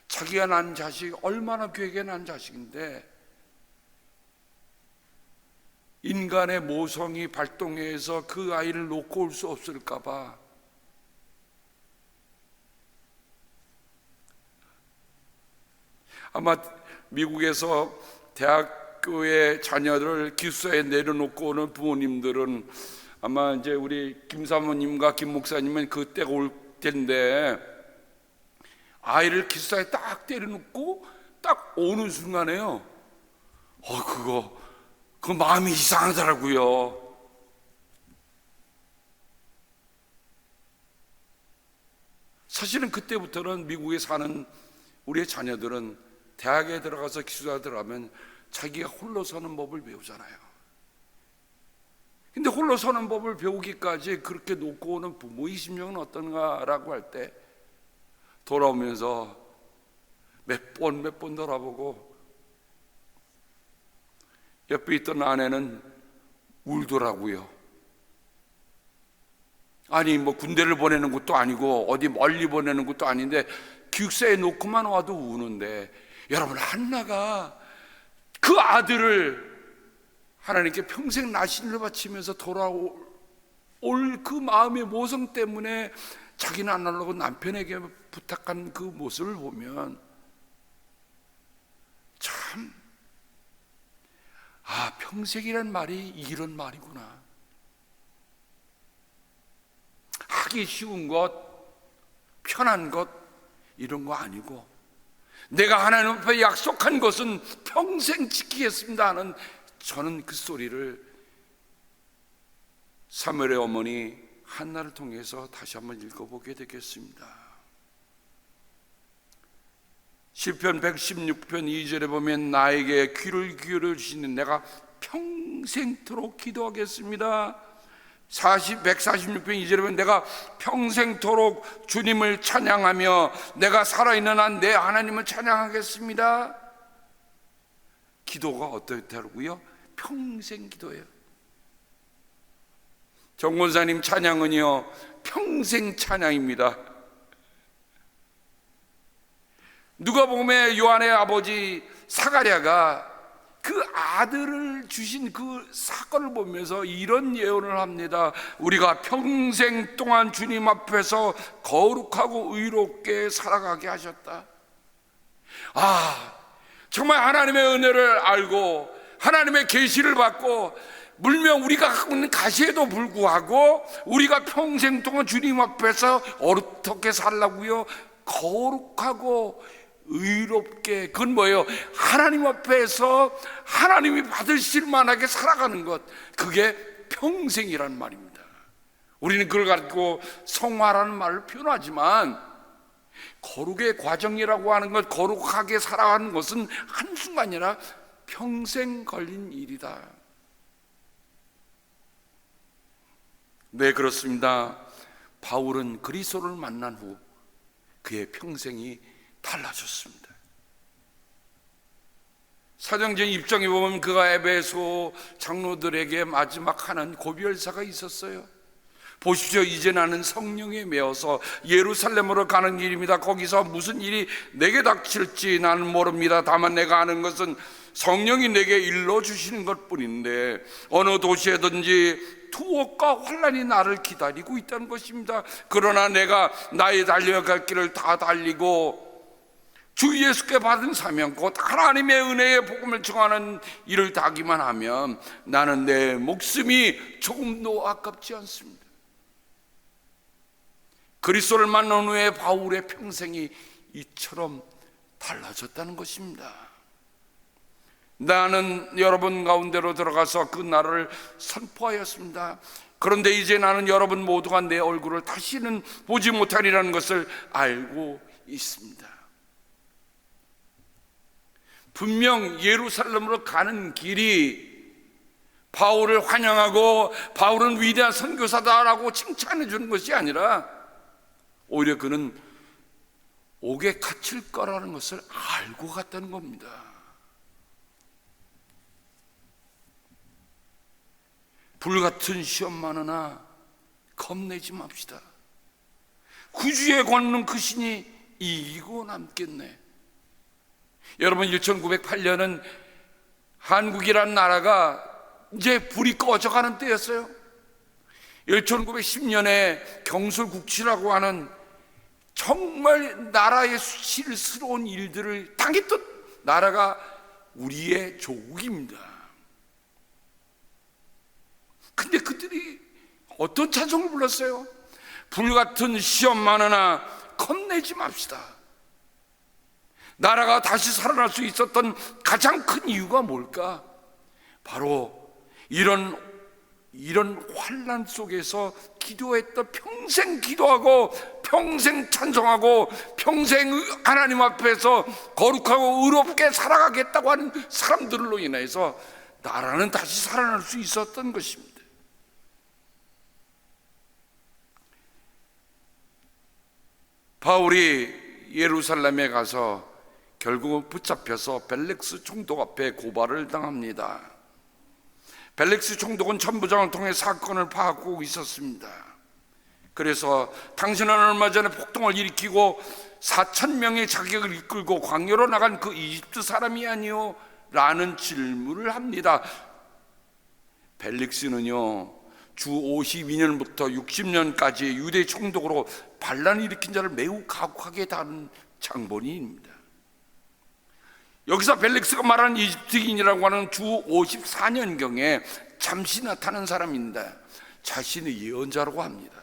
자기가 낳은 자식, 얼마나 귀하게 낳은 자식인데 인간의 모성이 발동해서 그 아이를 놓고 올 수 없을까 봐 아마 미국에서 대학교의 자녀를 기숙사에 내려놓고 오는 부모님들은 아마 이제 우리 김 사모님과 김 목사님은 그때가 올 텐데, 아이를 기숙사에 딱 때려놓고 딱 오는 순간에요, 그 마음이 이상하더라고요. 사실은 그때부터는 미국에 사는 우리의 자녀들은 대학에 들어가서 기숙사에 들어가면 자기가 홀로 서는 법을 배우잖아요. 근데 홀로 서는 법을 배우기까지 그렇게 놓고 오는 부모의 심정은 어떤가라고 할 때 돌아오면서 몇 번 돌아보고 옆에 있던 아내는 울더라고요. 아니 뭐 군대를 보내는 것도 아니고 어디 멀리 보내는 것도 아닌데 기숙사에 놓고만 와도 우는데, 여러분, 한나가 그 아들을 하나님께 평생 나신을 바치면서 돌아올 그 마음의 모성 때문에 자기는 안 하려고 남편에게 부탁한 그 모습을 보면 참, 평생이란 말이 이런 말이구나. 하기 쉬운 것, 편한 것, 이런 거 아니고 내가 하나님 앞에 약속한 것은 평생 지키겠습니다 하는, 저는 그 소리를 사무엘의 어머니 한나를 통해서 다시 한번 읽어보게 되겠습니다. 시편 116편 2절에 보면 나에게 귀를 기울여 주시는 내가 평생토록 기도하겠습니다. 146편 2절에 보면 내가 평생토록 주님을 찬양하며 내가 살아있는 한 내 하나님을 찬양하겠습니다. 기도가 어떻다고요? 평생 기도예요. 정권사님 찬양은요, 평생 찬양입니다. 누가복음에 요한의 아버지 사가랴가 그 아들을 주신 그 사건을 보면서 이런 예언을 합니다. 우리가 평생 동안 주님 앞에서 거룩하고 의롭게 살아가게 하셨다. 정말 하나님의 은혜를 알고 하나님의 계시를 받고 물명 우리가 갖고 있는 가시에도 불구하고 우리가 평생 동안 주님 앞에서 어떻게 살라고요? 거룩하고 의롭게. 그건 뭐예요? 하나님 앞에서 하나님이 받으실 만하게 살아가는 것, 그게 평생이란 말입니다. 우리는 그걸 가지고 성화라는 말을 표현하지만 거룩의 과정이라고 하는 것, 거룩하게 살아가는 것은 한순간이라 평생 걸린 일이다. 네, 그렇습니다. 바울은 그리스도를 만난 후 그의 평생이 달라졌습니다. 사도행전 입장에 보면 그가 에베소 장로들에게 마지막 하는 고별사가 있었어요. 보십시오, 이제 나는 성령에 매어서 예루살렘으로 가는 길입니다. 거기서 무슨 일이 내게 닥칠지 나는 모릅니다. 다만 내가 아는 것은 성령이 내게 일러주시는 것뿐인데 어느 도시에든지 투옥과 환난이 나를 기다리고 있다는 것입니다. 그러나 내가 나의 달려갈 길을 다 달리고 주 예수께 받은 사명, 곧 하나님의 은혜의 복음을 증언하는 일을 다하기만 하면 나는 내 목숨이 조금도 아깝지 않습니다. 그리스도를 만난 후에 바울의 평생이 이처럼 달라졌다는 것입니다. 나는 여러분 가운데로 들어가서 그 나라를 선포하였습니다. 그런데 이제 나는 여러분 모두가 내 얼굴을 다시는 보지 못하리라는 것을 알고 있습니다. 분명 예루살렘으로 가는 길이 바울을 환영하고 바울은 위대한 선교사다라고 칭찬해 주는 것이 아니라 오히려 그는 옥에 갇힐 거라는 것을 알고 갔다는 겁니다. 불같은 시험 많으나 겁내지 맙시다. 구주에 걷는 그 신이 이기고 남겠네. 여러분, 1908년은 한국이란 나라가 이제 불이 꺼져가는 때였어요. 1910년에 경술국치라고 하는 정말 나라의 수치스러운 일들을 당했던 나라가 우리의 조국입니다. 근데 그들이 어떤 찬송을 불렀어요? 불같은 시험 많으나 겁내지 맙시다. 나라가 다시 살아날 수 있었던 가장 큰 이유가 뭘까? 바로 이런 환난 속에서 기도했던, 평생 기도하고 평생 찬송하고 평생 하나님 앞에서 거룩하고 의롭게 살아가겠다고 하는 사람들로 인해서 나라는 다시 살아날 수 있었던 것입니다. 바울이 예루살렘에 가서 결국은 붙잡혀서 벨릭스 총독 앞에 고발을 당합니다. 벨릭스 총독은 천부장을 통해 사건을 파악하고 있었습니다. 그래서 당신은 얼마 전에 폭동을 일으키고 4,000명의 자객을 이끌고 광야로 나간 그 이집트 사람이 아니요? 라는 질문을 합니다. 벨릭스는요, 주 52년부터 60년까지 유대 총독으로 반란을 일으킨 자를 매우 가혹하게 다룬 장본인입니다. 여기서 벨릭스가 말하는 이집트인이라고 하는 주 54년경에 잠시 나타난 사람인데 자신의 예언자라고 합니다.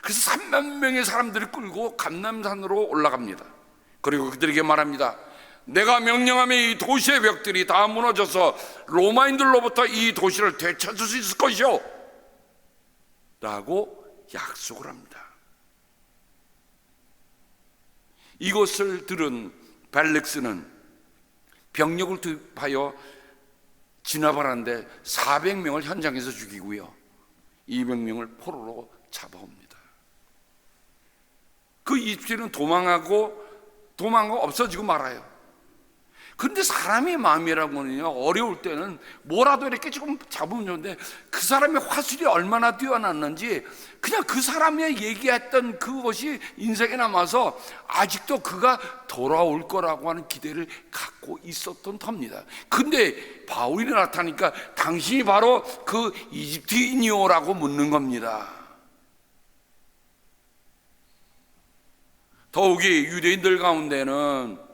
그래서 3만 명의 사람들을 끌고 감람산으로 올라갑니다. 그리고 그들에게 말합니다. 내가 명령하면 이 도시의 벽들이 다 무너져서 로마인들로부터 이 도시를 되찾을 수 있을 것이요 라고 약속을 합니다. 이것을 들은 벨릭스는 병력을 투입하여 진압을 하는데 400명을 현장에서 죽이고요, 200명을 포로로 잡아옵니다. 그 이집트는 도망하고 없어지고 말아요. 근데 사람의 마음이라고는요, 어려울 때는 뭐라도 이렇게 조금 잡으면 좋은데 그 사람의 화술이 얼마나 뛰어났는지 그냥 그 사람이 얘기했던 그것이 인생에 남아서 아직도 그가 돌아올 거라고 하는 기대를 갖고 있었던 터입니다. 근데 바울이 나타나니까 당신이 바로 그 이집트인이오라고 묻는 겁니다. 더욱이 유대인들 가운데는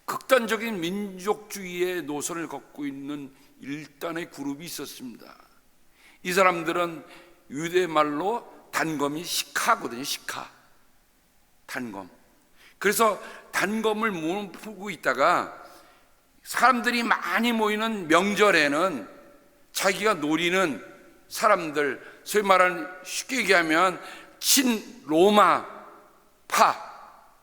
극단적인 민족주의의 노선을 걷고 있는 일단의 그룹이 있었습니다. 이 사람들은 유대 말로 단검이 시카거든요. 시카, 단검. 그래서 단검을 몸풀고 있다가 사람들이 많이 모이는 명절에는 자기가 노리는 사람들, 소위 말하는 쉽게 얘기하면 친로마파,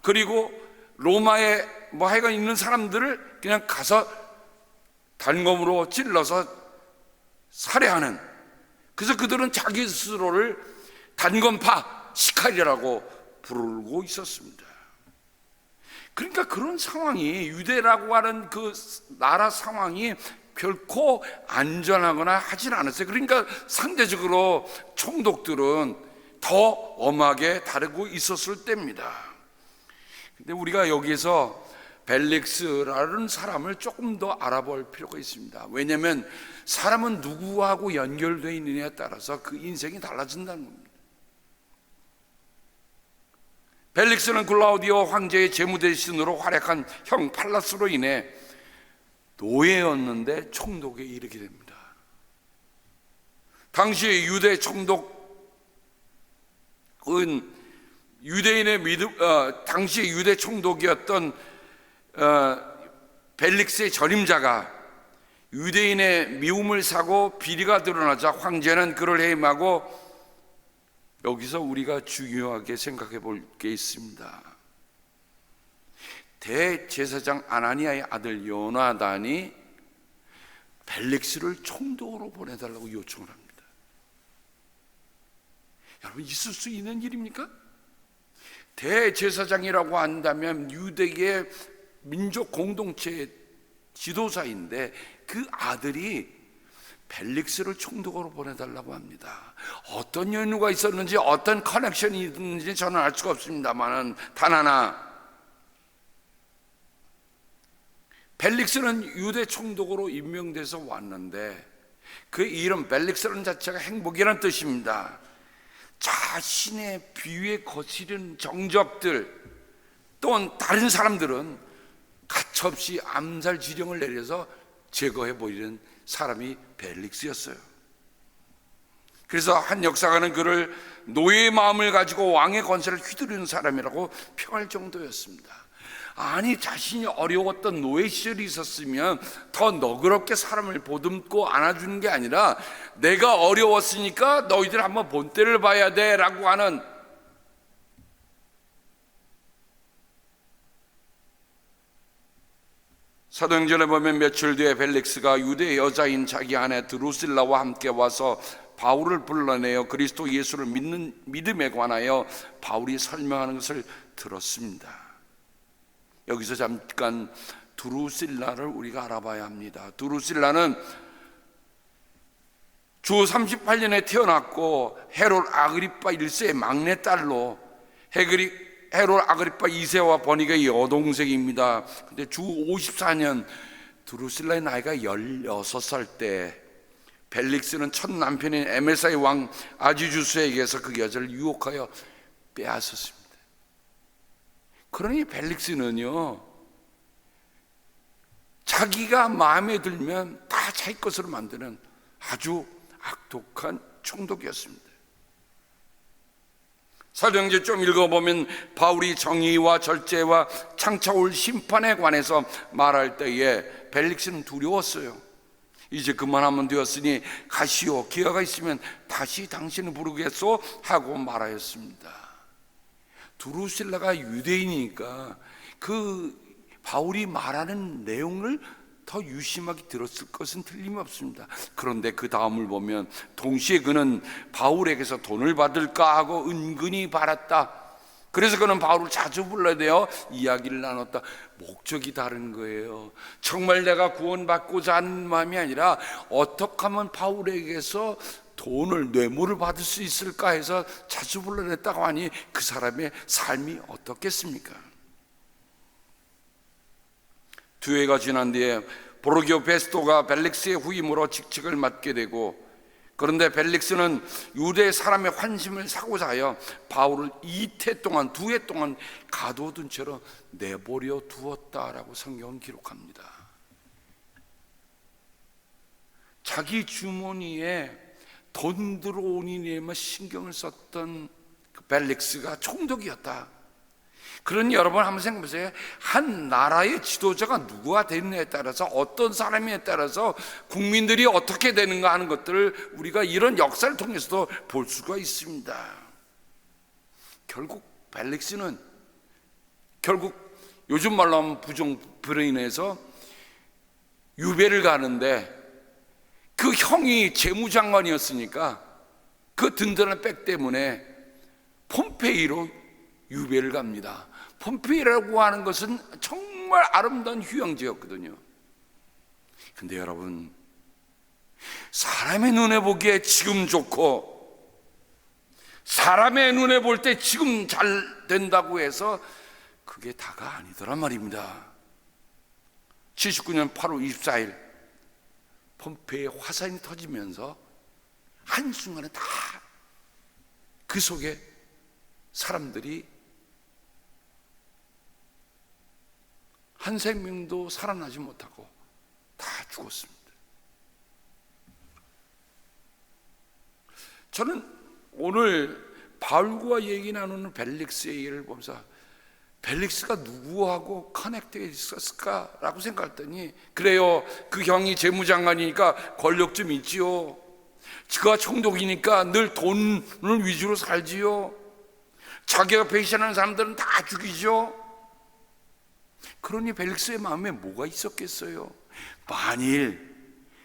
그리고 로마에 하여간 있는 사람들을 그냥 가서 단검으로 찔러서 살해하는, 그래서 그들은 자기 스스로를 단검파 시칼이라고 부르고 있었습니다. 그러니까 그런 상황이, 유대라고 하는 그 나라 상황이 결코 안전하거나 하진 않았어요. 그러니까 상대적으로 총독들은 더 엄하게 다루고 있었을 때입니다. 근데 우리가 여기서 벨릭스라는 사람을 조금 더 알아볼 필요가 있습니다. 왜냐하면 사람은 누구하고 연결되어 있느냐에 따라서 그 인생이 달라진다는 겁니다. 벨릭스는 글라우디오 황제의 재무대신으로 활약한 형 팔라스로 인해 노예였는데 총독에 이르게 됩니다. 당시 유대 총독은 유대인의 당시 유대 총독이었던 벨릭스의 전임자가 유대인의 미움을 사고 비리가 드러나자 황제는 그를 해임하고, 여기서 우리가 중요하게 생각해 볼 게 있습니다. 대제사장 아나니아의 아들 요나단이 벨릭스를 총독으로 보내달라고 요청을 합니다. 여러분, 있을 수 있는 일입니까? 대제사장이라고 한다면 유대의 민족 공동체의 지도자인데 그 아들이 벨릭스를 총독으로 보내달라고 합니다. 어떤 연유가 있었는지 어떤 커넥션이 있는지 저는 알 수가 없습니다만 단 하나, 벨릭스는 유대 총독으로 임명돼서 왔는데 그 이름 벨릭스라는 자체가 행복이라는 뜻입니다. 자신의 비위에 거스른 정적들 또는 다른 사람들은 가차없이 암살 지령을 내려서 제거해 버리는 사람이 벨릭스였어요. 그래서 한 역사가는 그를 노예의 마음을 가지고 왕의 권세를 휘두르는 사람이라고 평할 정도였습니다. 아니, 자신이 어려웠던 노예 시절이 있었으면 더 너그럽게 사람을 보듬고 안아주는 게 아니라 내가 어려웠으니까 너희들 한번 본때를 봐야 돼 라고 하는, 사도행전에 보면 며칠 뒤에 벨릭스가 유대 여자인 자기 아내 드루실라와 함께 와서 바울을 불러내어 그리스도 예수를 믿는 믿음에 관하여 바울이 설명하는 것을 들었습니다. 여기서 잠깐 드루실라를 우리가 알아봐야 합니다. 드루실라는 주 38년에 태어났고 헤롯 아그리파 1세의 막내딸로 헤롯 아그리파 2세와 버니게의 여동생입니다. 근데 주 54년 드루실라의 나이가 16살 때 벨릭스는 첫 남편인 에메사의 왕 아지주스에게서 그 여자를 유혹하여 빼앗았습니다. 그러니 벨릭스는요, 자기가 마음에 들면 다 자기 것으로 만드는 아주 악독한 총독이었습니다. 사도행전 좀 읽어보면 바울이 정의와 절제와 창차올 심판에 관해서 말할 때에 벨릭스는 두려웠어요. 이제 그만하면 되었으니 가시오, 기회가 있으면 다시 당신을 부르겠소 하고 말하였습니다. 드루실라가 유대인이니까 그 바울이 말하는 내용을 더 유심하게 들었을 것은 틀림없습니다. 그런데 그 다음을 보면 동시에 그는 바울에게서 돈을 받을까 하고 은근히 바랐다. 그래서 그는 바울을 자주 불러내어 이야기를 나눴다. 목적이 다른 거예요. 정말 내가 구원받고자 하는 마음이 아니라 어떻게 하면 바울에게서 돈을, 뇌물을 받을 수 있을까 해서 자주 불러냈다고 하니 그 사람의 삶이 어떻겠습니까? 두 해가 지난 뒤에 보르기오 베스토가 벨릭스의 후임으로 직책을 맡게 되고, 그런데 벨릭스는 유대 사람의 환심을 사고자 하여 바울을 2해 동안 가둬둔 채로 내버려 두었다라고 성경은 기록합니다. 자기 주머니에 돈 들어오니 에만 신경을 썼던 그 벨릭스가 총독이었다. 그러니 여러분 한번 생각해 보세요. 한 나라의 지도자가 누구가 되느냐에 따라서, 어떤 사람에 따라서 국민들이 어떻게 되는가 하는 것들을 우리가 이런 역사를 통해서도 볼 수가 있습니다. 결국 벨릭스는 요즘 말로 하면 부정부로 인해서 유배를 가는데, 그 형이 재무장관이었으니까 그 든든한 백 때문에 폼페이로 유배를 갑니다. 폼페이라고 하는 것은 정말 아름다운 휴양지였거든요. 근데 여러분, 사람의 눈에 보기에 지금 좋고 사람의 눈에 볼 때 지금 잘 된다고 해서 그게 다가 아니더란 말입니다. 79년 8월 24일 폼페이에 화산이 터지면서 한순간에 다 그 속에 사람들이 한 생명도 살아나지 못하고 다 죽었습니다. 저는 오늘 바울과 얘기 나누는 벨릭스의 얘기를 보면서 벨릭스가 누구하고 커넥트가 있었을까라고 생각했더니, 그래요, 그 형이 재무장관이니까 권력 좀 있지요. 그가 총독이니까 늘 돈을 위주로 살지요. 자기가 배신하는 사람들은 다 죽이죠. 그러니 벨릭스의 마음에 뭐가 있었겠어요? 만일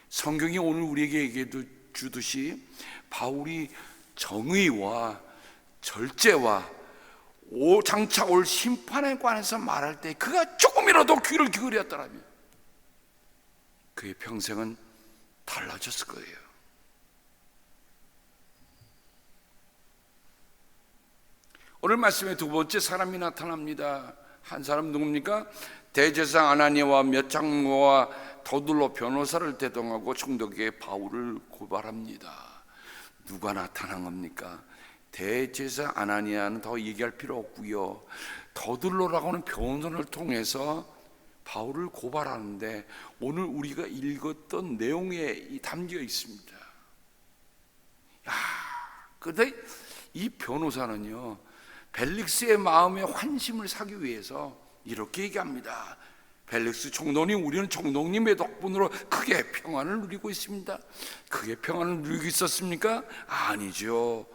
성경이 오늘 우리에게 얘기해 주듯이 바울이 정의와 절제와 장차 올 심판에 관해서 말할 때 그가 조금이라도 귀를 기울였더라면 그의 평생은 달라졌을 거예요. 오늘 말씀에 두 번째 사람이 나타납니다. 한 사람 누굽니까? 대제사장 아나니아와 몇 장로와 더둘러 변호사를 대동하고 총독에게 바울을 고발합니다. 누가 나타난 겁니까? 대제사장 아나니아는 더 얘기할 필요 없고요, 더둘러라고 하는 변호를 통해서 바울을 고발하는데 오늘 우리가 읽었던 내용에 담겨 있습니다. 근데 이 변호사는요, 벨릭스의 마음에 환심을 사기 위해서 이렇게 얘기합니다. 벨릭스 총독님, 우리는 총독님의 덕분으로 크게 평안을 누리고 있습니다. 크게 평안을 누리고 있었습니까? 아니죠.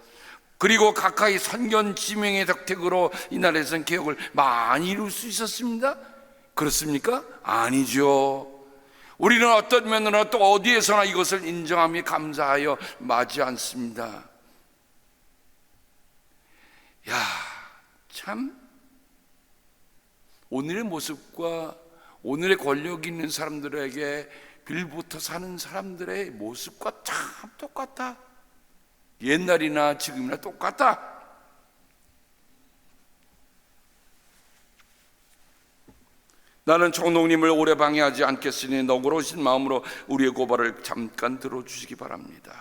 그리고 가까이 선견 지명의 덕택으로 이 나라에서는 개혁을 많이 이룰 수 있었습니다. 그렇습니까? 아니죠. 우리는 어떤 면으로 또 어디에서나 이것을 인정하며 감사하여 마지 않습니다. 참 오늘의 모습과 오늘의 권력 있는 사람들에게 빌붙어 사는 사람들의 모습과 참 똑같다. 옛날이나 지금이나 똑같다. 나는 총독님을 오래 방해하지 않겠으니 너그러우신 마음으로 우리의 고발을 잠깐 들어주시기 바랍니다.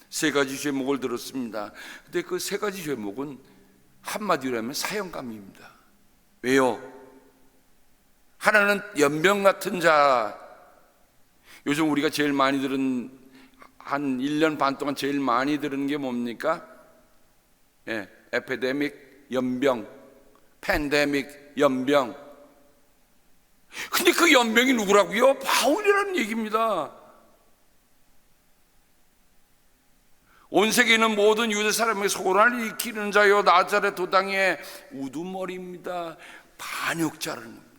세 가지 죄목을 들었습니다. 근데 그 세 가지 죄목은 한마디로 하면 사형감입니다. 왜요? 하나는 연병 같은 자. 요즘 우리가 제일 많이 들은, 한 1년 반 동안 제일 많이 들은 게 뭡니까? 에피데믹, 연병, 팬데믹, 연병. 근데 그 연병이 누구라고요? 바울이라는 얘기입니다. 온 세계에 있는 모든 유대 사람에게 소원을 일으키는 자요, 나자렛 도당의 우두머리입니다. 반역자라는 겁니다.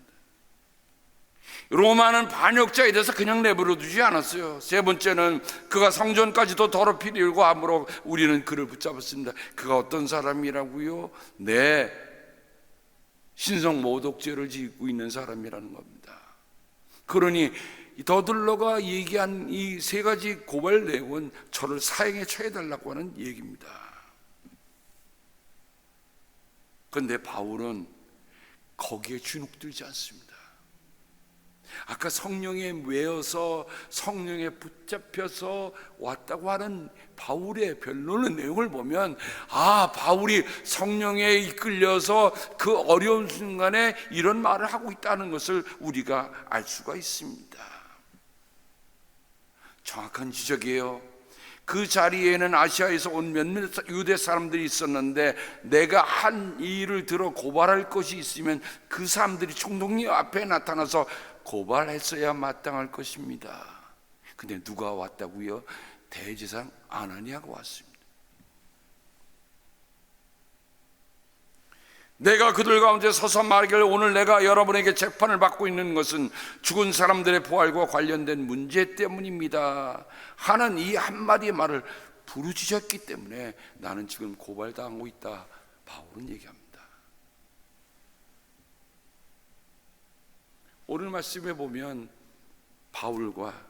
로마는 반역자에 대해서 그냥 내버려 두지 않았어요. 세 번째는 그가 성전까지도 더럽히려 일고 함으로 우리는 그를 붙잡았습니다. 그가 어떤 사람이라고요? 네, 신성 모독죄를 짓고 있는 사람이라는 겁니다. 그러니 더둘러가 얘기한 이 세 가지 고발 내용은 저를 사형에 처해달라고 하는 얘기입니다. 그런데 바울은 거기에 주눅들지 않습니다. 아까 성령에 매여서 성령에 붙잡혀서 왔다고 하는 바울의 변론의 내용을 보면, 바울이 성령에 이끌려서 그 어려운 순간에 이런 말을 하고 있다는 것을 우리가 알 수가 있습니다. 정확한 지적이에요. 그 자리에는 아시아에서 온 몇몇 유대 사람들이 있었는데, 내가 한 일을 들어 고발할 것이 있으면 그 사람들이 총독님 앞에 나타나서 고발했어야 마땅할 것입니다. 근데 누가 왔다고요? 대제사장 아나니아가 왔습니다. 내가 그들 가운데 서서 말하기를, 오늘 내가 여러분에게 재판을 받고 있는 것은 죽은 사람들의 부활과 관련된 문제 때문입니다 하는 이 한마디의 말을 부르짖었기 때문에 나는 지금 고발당하고 있다, 바울은 얘기합니다. 오늘 말씀에 보면 바울과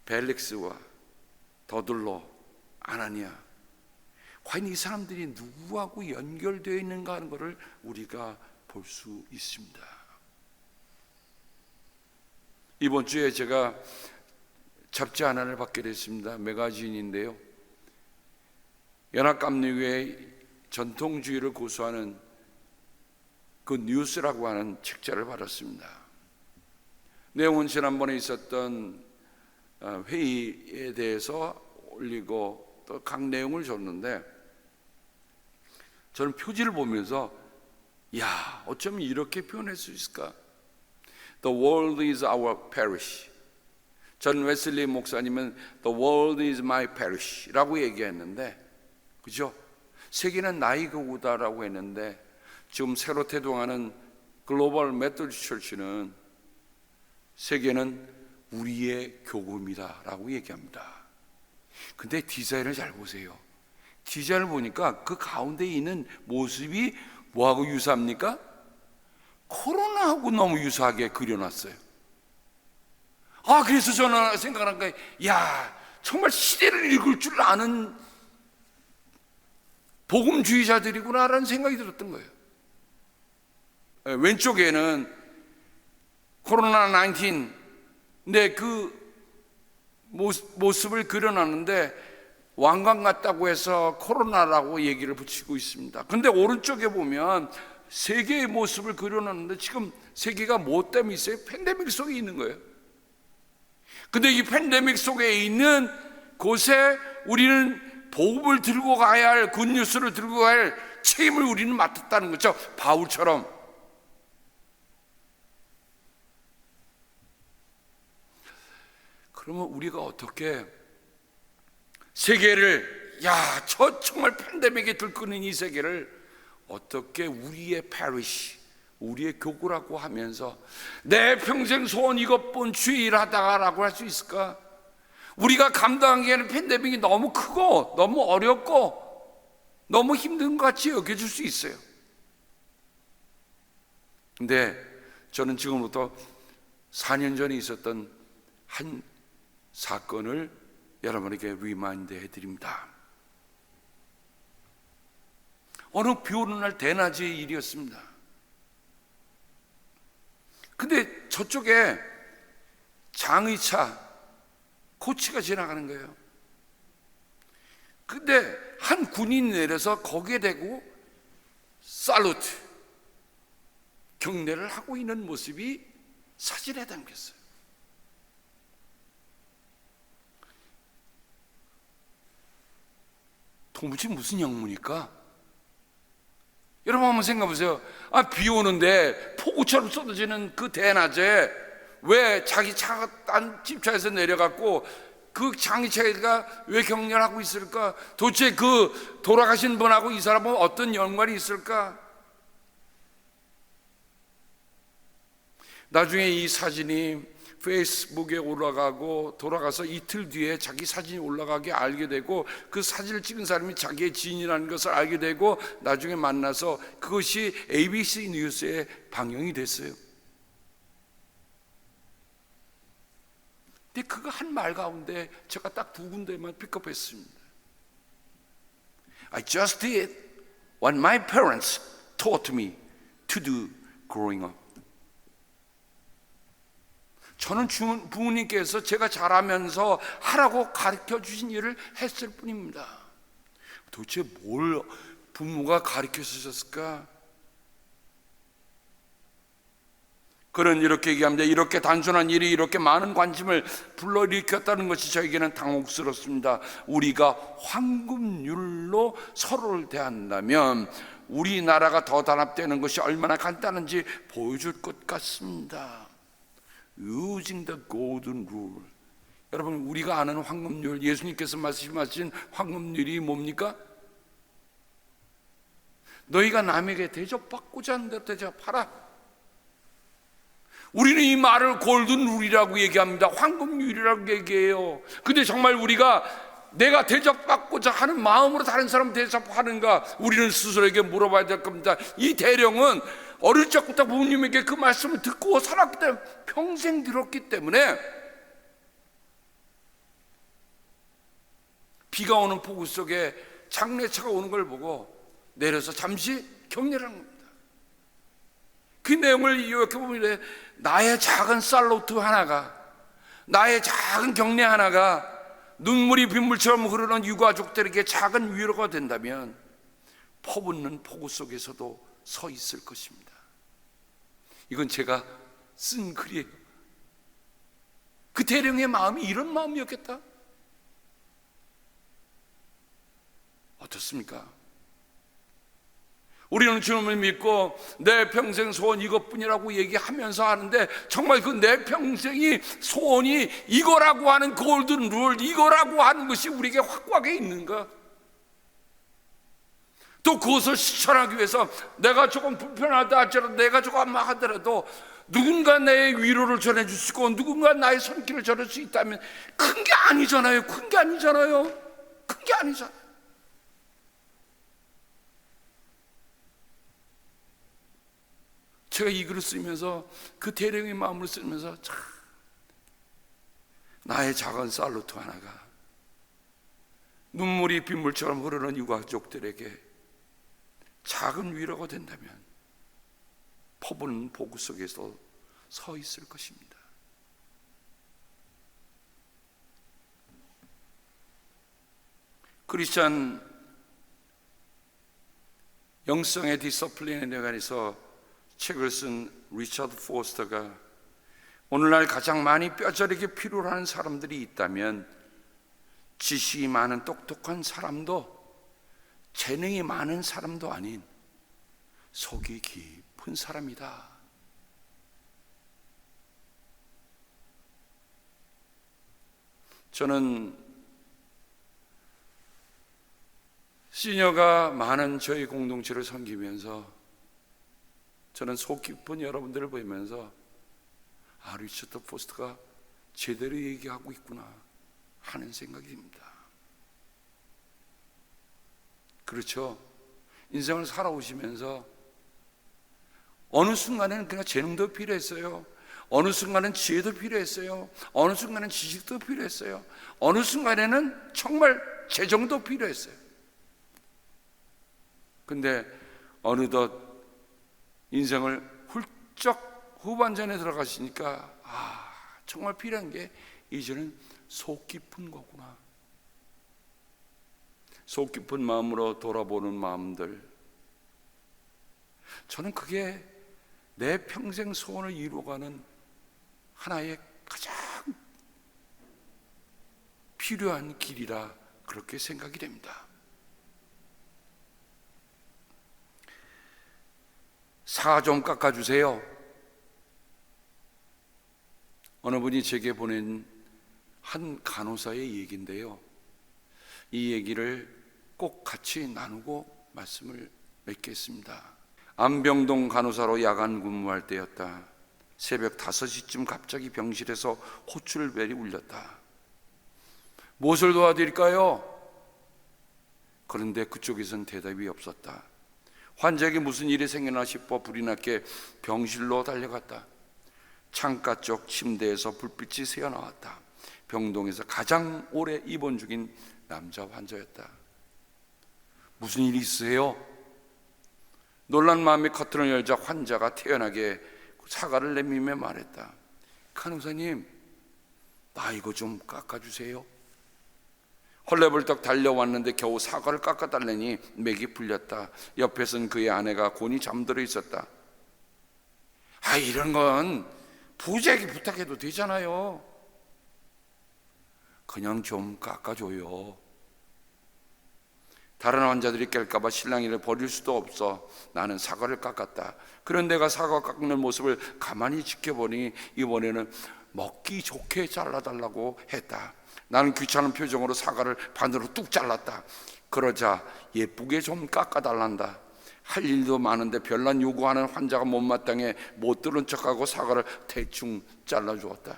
벨릭스와 더둘러, 아나니아, 과연 이 사람들이 누구하고 연결되어 있는가 하는 것을 우리가 볼 수 있습니다. 이번 주에 제가 잡지 하나를 받게 됐습니다. 매거진인데요, 연합감리교회 전통주의를 고수하는 그 뉴스라고 하는 책자를 받았습니다. 내용은 지난번에 있었던 회의에 대해서 올리고 또 각 내용을 줬는데, 저는 표지를 보면서 야, 어쩌면 이렇게 표현할 수 있을까? The world is our parish. 전 웨슬리 목사님은 The world is my parish 라고 얘기했는데, 그죠? 세계는 나의 교구다라고 했는데, 지금 새로 태동하는 글로벌 메토디스트 처치는 세계는 우리의 교구입니다 라고 얘기합니다. 근데 디자인을 잘 보세요. 디자인을 보니까 그 가운데 있는 모습이 뭐하고 유사합니까? 코로나하고 너무 유사하게 그려놨어요. 그래서 저는 생각한 거예요. 야, 정말 시대를 읽을 줄 아는 복음주의자들이구나라는 생각이 들었던 거예요. 왼쪽에는 코로나19, 네, 그 모습을 그려놨는데 왕관 같다고 해서 코로나라고 얘기를 붙이고 있습니다. 근데 오른쪽에 보면 세계의 모습을 그려놨는데 지금 세계가 뭐 때문에 있어요? 팬데믹 속에 있는 거예요. 근데 이 팬데믹 속에 있는 곳에 우리는 복음을 들고 가야 할, 굿뉴스를 들고 가야 할 책임을 우리는 맡았다는 거죠. 바울처럼. 그러면 우리가 어떻게 세계를, 저 정말 팬데믹에 들끓는 이 세계를 어떻게 우리의 패리시, 우리의 교구라고 하면서 내 평생 소원 이것뿐 주일하다가라고 할 수 있을까? 우리가 감당하기에는 팬데믹이 너무 크고 너무 어렵고 너무 힘든 것 같이 여겨질 수 있어요. 근데 저는 지금부터 4년 전에 있었던 한 사건을 여러분에게 리마인드 해드립니다. 어느 비 오는 날 대낮의 일이었습니다. 근데 저쪽에 장의차, 코치가 지나가는 거예요. 근데 한 군인이 내려서 거기에 대고 살루트, 경례를 하고 있는 모습이 사진에 담겼어요. 도무지 무슨 영문일까? 여러분 한번 생각해 보세요. 비 오는데 폭우처럼 쏟아지는 그 대낮에 왜 자기 차가 딴 집차에서 내려갔고 그 장의차가 왜 격려를 하고 있을까? 도대체 그 돌아가신 분하고 이 사람은 어떤 연관이 있을까? 나중에 이 사진이 페이스북에 올라가고 돌아가서 이틀 뒤에 자기 사진이 올라가게 알게 되고, 그 사진을 찍은 사람이 자기의 지인이라는 것을 알게 되고, 나중에 만나서 그것이 ABC 뉴스에 방영이 됐어요. 근데 그거 한 말 가운데 제가 딱 두 군데만 픽업했습니다. I just did what my parents taught me to do growing up. 저는 부모님께서 제가 자라면서 하라고 가르쳐 주신 일을 했을 뿐입니다. 도대체 뭘 부모가 가르쳐 주셨을까? 그는 이렇게 얘기합니다. 이렇게 단순한 일이 이렇게 많은 관심을 불러일으켰다는 것이 저에게는 당혹스럽습니다. 우리가 황금률로 서로를 대한다면 우리나라가 더 단합되는 것이 얼마나 간단한지 보여줄 것 같습니다. Using the golden rule. 여러분, 우리가 아는 황금률, 예수님께서 말씀하신 황금률이 뭡니까? 너희가 남에게 대접받고자 하는 대로 대접하라. 우리는 이 말을 골든 룰이라고 얘기합니다. 황금률이라고 얘기해요. 근데 정말 우리가 내가 대접받고자 하는 마음으로 다른 사람 대접하는가? 우리는 스스로에게 물어봐야 될 겁니다. 이 대령은 어릴 적부터 부모님에게 그 말씀을 듣고 살았기 때문에, 평생 들었기 때문에 비가 오는 폭우 속에 장례차가 오는 걸 보고 내려서 잠시 격려를 한 겁니다. 그 내용을 이렇게 보면 나의 작은 살로트 하나가, 나의 작은 격려 하나가 눈물이 빗물처럼 흐르는 유가족들에게 작은 위로가 된다면 퍼붓는 폭우 속에서도 서 있을 것입니다. 이건 제가 쓴 글이에요. 그 대령의 마음이 이런 마음이었겠다. 어떻습니까? 우리는 주님을 믿고 내 평생 소원 이것뿐이라고 얘기하면서 하는데, 정말 그 내 평생이 소원이 이거라고 하는 골든 룰, 이거라고 하는 것이 우리에게 확고하게 있는가? 또 그것을 실천하기 위해서 내가 조금 불편하다 할지라도, 내가 조금 하더라도 누군가 내 위로를 전해줄 수 있고 누군가 나의 손길을 전할 수 있다면 큰 게 아니잖아요. 큰 게 아니잖아요. 큰 게 아니잖아요. 제가 이 글을 쓰면서, 그 대령의 마음을 쓰면서 참, 나의 작은 살루트 하나가 눈물이 빗물처럼 흐르는 유가족들에게 작은 위로가 된다면 퍼부는 보고 속에서 서 있을 것입니다. 크리스찬 영성의 디서플린에 관해서 책을 쓴 리처드 포스터가 오늘날 가장 많이 뼈저리게 필요로 하는 사람들이 있다면 지식이 많은 똑똑한 사람도, 재능이 많은 사람도 아닌 속이 깊은 사람이다. 저는 시녀가 많은 저희 공동체를 섬기면서 저는 속 깊은 여러분들을 보면서 리처드 포스터가 제대로 얘기하고 있구나 하는 생각이 듭니다. 그렇죠? 인생을 살아오시면서 어느 순간에는 그냥 재능도 필요했어요. 어느 순간은 지혜도 필요했어요. 어느 순간은 지식도 필요했어요. 어느 순간에는 정말 재정도 필요했어요. 근데 어느덧 인생을 훌쩍 후반전에 들어가시니까 정말 필요한 게 이제는 속 깊은 거구나. 속 깊은 마음으로 돌아보는 마음들, 저는 그게 내 평생 소원을 이루어가는 하나의 가장 필요한 길이라 그렇게 생각이 됩니다. 사 좀 깎아주세요. 어느 분이 제게 보낸 한 간호사의 얘기인데요, 이 얘기를 꼭 같이 나누고 말씀을 맺겠습니다. 안병동 간호사로 야간 근무할 때였다. 새벽 5시쯤 갑자기 병실에서 호출벨이 울렸다. 무엇을 도와드릴까요? 그런데 그쪽에선 대답이 없었다. 환자에게 무슨 일이 생겨나 싶어 불이 났게 병실로 달려갔다. 창가 쪽 침대에서 불빛이 새어나왔다. 병동에서 가장 오래 입원 중인 남자 환자였다. 무슨 일이 있으세요? 놀란 마음에 커튼을 열자 환자가 태연하게 사과를 내밀며 말했다. 간호사님, 나 이거 좀 깎아주세요. 헐레벌떡 달려왔는데 겨우 사과를 깎아달라니 맥이 풀렸다. 옆에선 그의 아내가 곤히 잠들어 있었다. 이런 건 부자에게 부탁해도 되잖아요. 그냥 좀 깎아줘요. 다른 환자들이 깰까봐 신랑이를 버릴 수도 없어 나는 사과를 깎았다. 그런 내가 사과 깎는 모습을 가만히 지켜보니 이번에는 먹기 좋게 잘라달라고 했다. 나는 귀찮은 표정으로 사과를 반으로 뚝 잘랐다. 그러자 예쁘게 좀 깎아달란다. 할 일도 많은데 별난 요구하는 환자가 못마땅해 못 들은 척하고 사과를 대충 잘라주었다.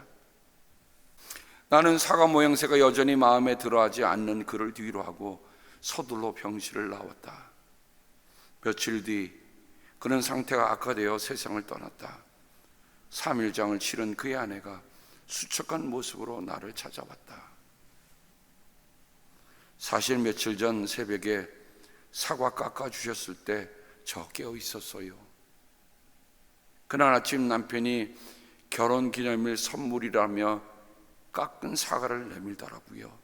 나는 사과 모양새가 여전히 마음에 들어하지 않는 그를 뒤로 하고 서둘러 병실을 나왔다. 며칠 뒤 그는 상태가 악화되어 세상을 떠났다. 3일장을 치른 그의 아내가 수척한 모습으로 나를 찾아왔다. 사실 며칠 전 새벽에 사과 깎아주셨을 때 저 깨어 있었어요. 그날 아침 남편이 결혼기념일 선물이라며 깎은 사과를 내밀더라고요.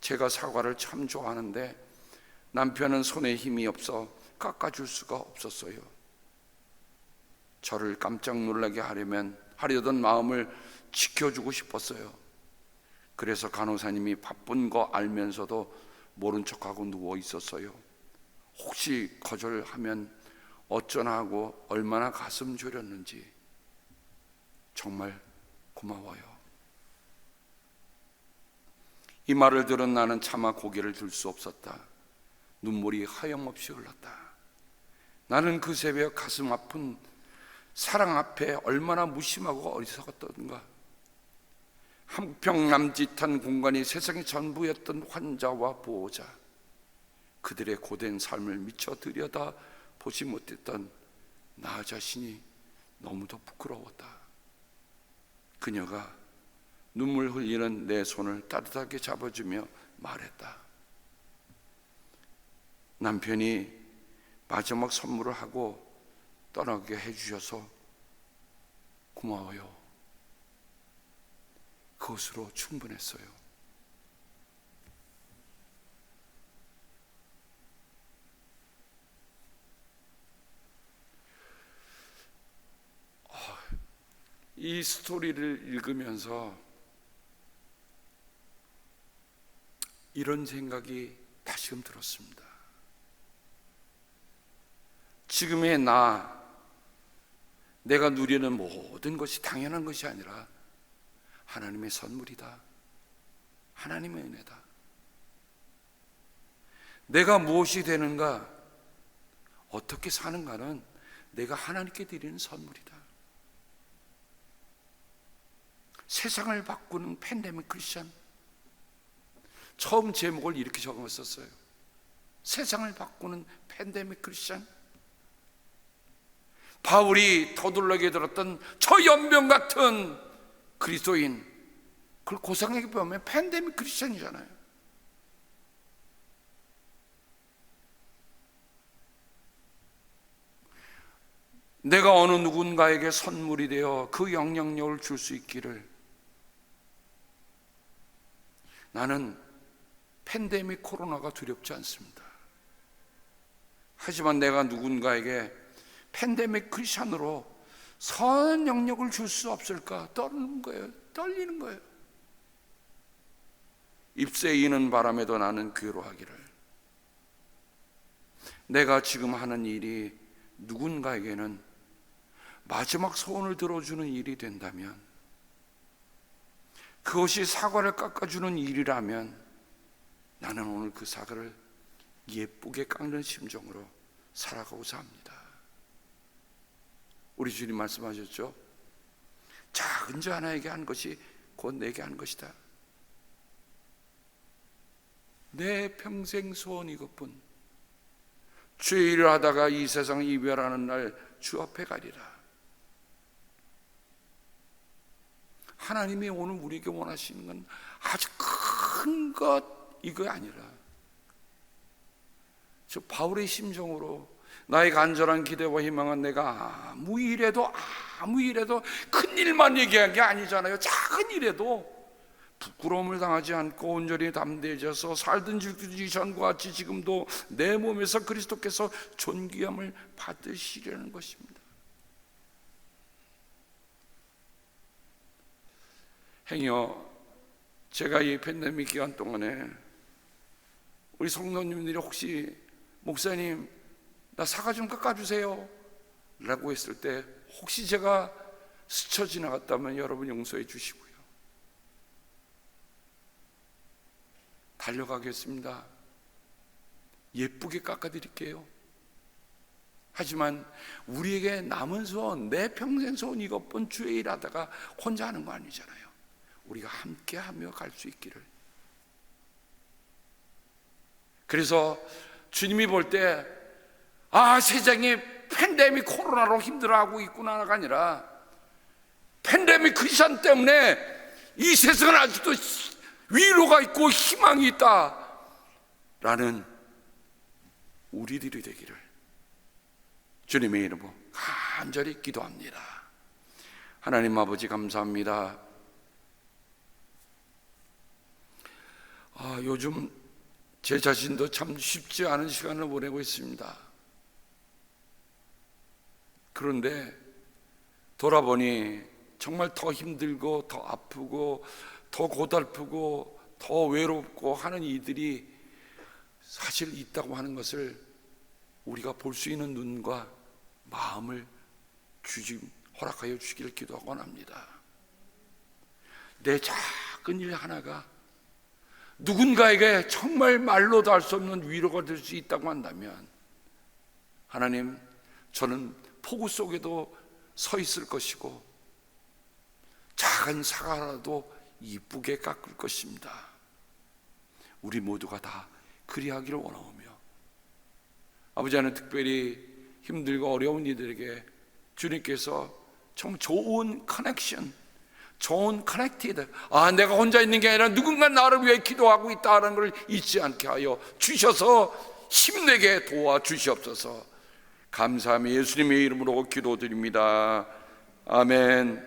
제가 사과를 참 좋아하는데 남편은 손에 힘이 없어 깎아줄 수가 없었어요. 저를 깜짝 놀라게 하려던 마음을 지켜주고 싶었어요. 그래서 간호사님이 바쁜 거 알면서도 모른 척하고 누워 있었어요. 혹시 거절하면 어쩌나 하고 얼마나 가슴 졸였는지. 정말 고마워요. 이 말을 들은 나는 차마 고개를 들 수 없었다. 눈물이 하염없이 흘렀다. 나는 그 새벽 가슴 아픈 사랑 앞에 얼마나 무심하고 어리석었던가. 한 평 남짓한 공간이 세상의 전부였던 환자와 보호자, 그들의 고된 삶을 미처 들여다 보지 못했던 나 자신이 너무도 부끄러웠다. 그녀가 눈물 흘리는 내 손을 따뜻하게 잡아주며 말했다. 남편이 마지막 선물을 하고 떠나게 해주셔서 고마워요. 그것으로 충분했어요. 이 스토리를 읽으면서 이런 생각이 다시금 들었습니다. 지금의 내가 누리는 모든 것이 당연한 것이 아니라 하나님의 선물이다. 하나님의 은혜다. 내가 무엇이 되는가, 어떻게 사는가는 내가 하나님께 드리는 선물이다. 세상을 바꾸는 팬데믹 크리스천, 처음 제목을 이렇게 적었었어요. 세상을 바꾸는 팬데믹 크리스천. 바울이 더둘러게 들었던 저 연병 같은 그리스도인, 그걸 고상하게 보면 팬데믹 크리스천이잖아요. 내가 어느 누군가에게 선물이 되어 그 영향력을 줄 수 있기를. 나는 팬데믹 코로나가 두렵지 않습니다. 하지만 내가 누군가에게 팬데믹 크리스천으로 선한 영역을 줄 수 없을까 떨리는 거예요. 잎새 이는 바람에도 나는 괴로워하기를. 내가 지금 하는 일이 누군가에게는 마지막 소원을 들어주는 일이 된다면, 그것이 사과를 깎아주는 일이라면, 나는 오늘 그 사과를 예쁘게 깎는 심정으로 살아가고자 합니다. 우리 주님 말씀하셨죠? 작은 자 하나에게 한 것이 곧 내게 한 것이다. 내 평생 소원 이것뿐. 주의 일을 하다가 이 세상 이별하는 날 주 앞에 가리라. 하나님이 오늘 우리에게 원하시는 건 아주 큰 것 이거 아니라, 저 바울의 심정으로 나의 간절한 기대와 희망은 내가 아무 일에도 큰 일만 얘기한 게 아니잖아요. 작은 일에도 부끄러움을 당하지 않고 온전히 담대해져서 살든 죽든지 전과 같이 지금도 내 몸에서 그리스도께서 존귀함을 받으시려는 것입니다. 행여 제가 이 팬데믹 기간 동안에 우리 성도님들이 혹시 목사님 나 사과 좀 깎아주세요 라고 했을 때 혹시 제가 스쳐 지나갔다면 여러분 용서해 주시고요. 달려가겠습니다. 예쁘게 깎아드릴게요. 하지만 우리에게 남은 소원, 내 평생 소원 이것뿐. 주의 일 하다가 혼자 하는 거 아니잖아요. 우리가 함께하며 갈 수 있기를. 그래서 주님이 볼 때 세상이 팬데믹 코로나로 힘들어하고 있구나가 아니라 팬데믹 크리스천 때문에 이 세상은 아직도 위로가 있고 희망이 있다라는 우리들이 되기를 주님의 이름으로 간절히 기도합니다. 하나님 아버지 감사합니다. 요즘 제 자신도 참 쉽지 않은 시간을 보내고 있습니다. 그런데 돌아보니 정말 더 힘들고 더 아프고 더 고달프고 더 외롭고 하는 이들이 사실 있다고 하는 것을 우리가 볼 수 있는 눈과 마음을 허락하여 주시기를 기도하고 합니다. 내 작은 일 하나가 누군가에게 정말 말로도 할 수 없는 위로가 될 수 있다고 한다면, 하나님, 저는 폭우 속에도 서 있을 것이고 작은 사과라도 이쁘게 깎을 것입니다. 우리 모두가 다 그리하기를 원하오며, 아버지, 하나님, 특별히 힘들고 어려운 이들에게 주님께서 참 좋은 커넥션, 좋은 커넥티드, 내가 혼자 있는 게 아니라 누군가 나를 위해 기도하고 있다는 걸 잊지 않게 하여 주셔서 힘내게 도와주시옵소서. 감사하며 예수님의 이름으로 기도드립니다. 아멘.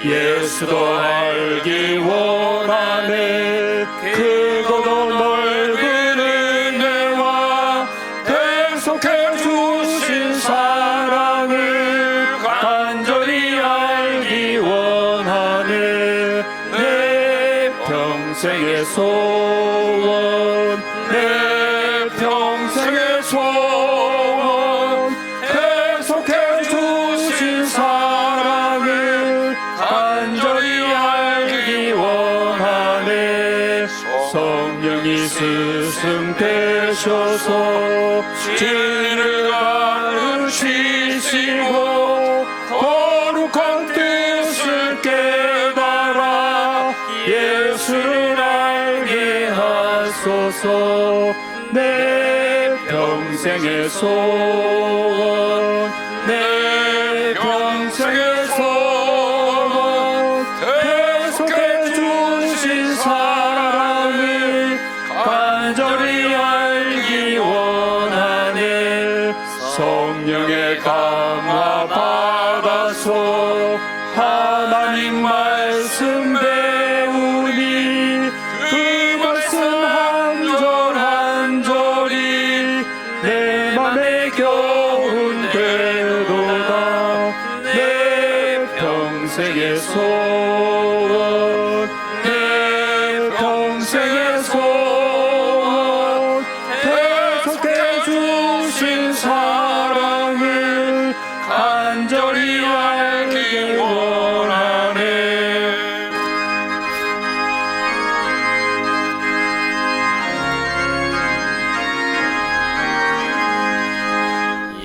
예수도 알기 원하네. 크고도 넓은 은혜와 계속해 주신 사랑을 간절히 알기 원하네. 내 평생의 소원, 내 평생의 소원, 계속해 주신 사랑을 간절히 알기 원하네. 성령이 스승되셔서 진리를 가르치시고 거룩한 뜻을 깨달아 예수를 알게 하소서. 내 평생의 소원, 내 평생의 소원, 계속해 주신 사랑을 간절히 알기 원하네. 성령의 감화 받아서 하나님 말씀 배우니 그 말씀 한 절 한 절이 내 맘에 겨운 되도다. 내 평생의 소원, 내 평생의 소원, 계속해 주신 사랑을 간절히 알기 원하네.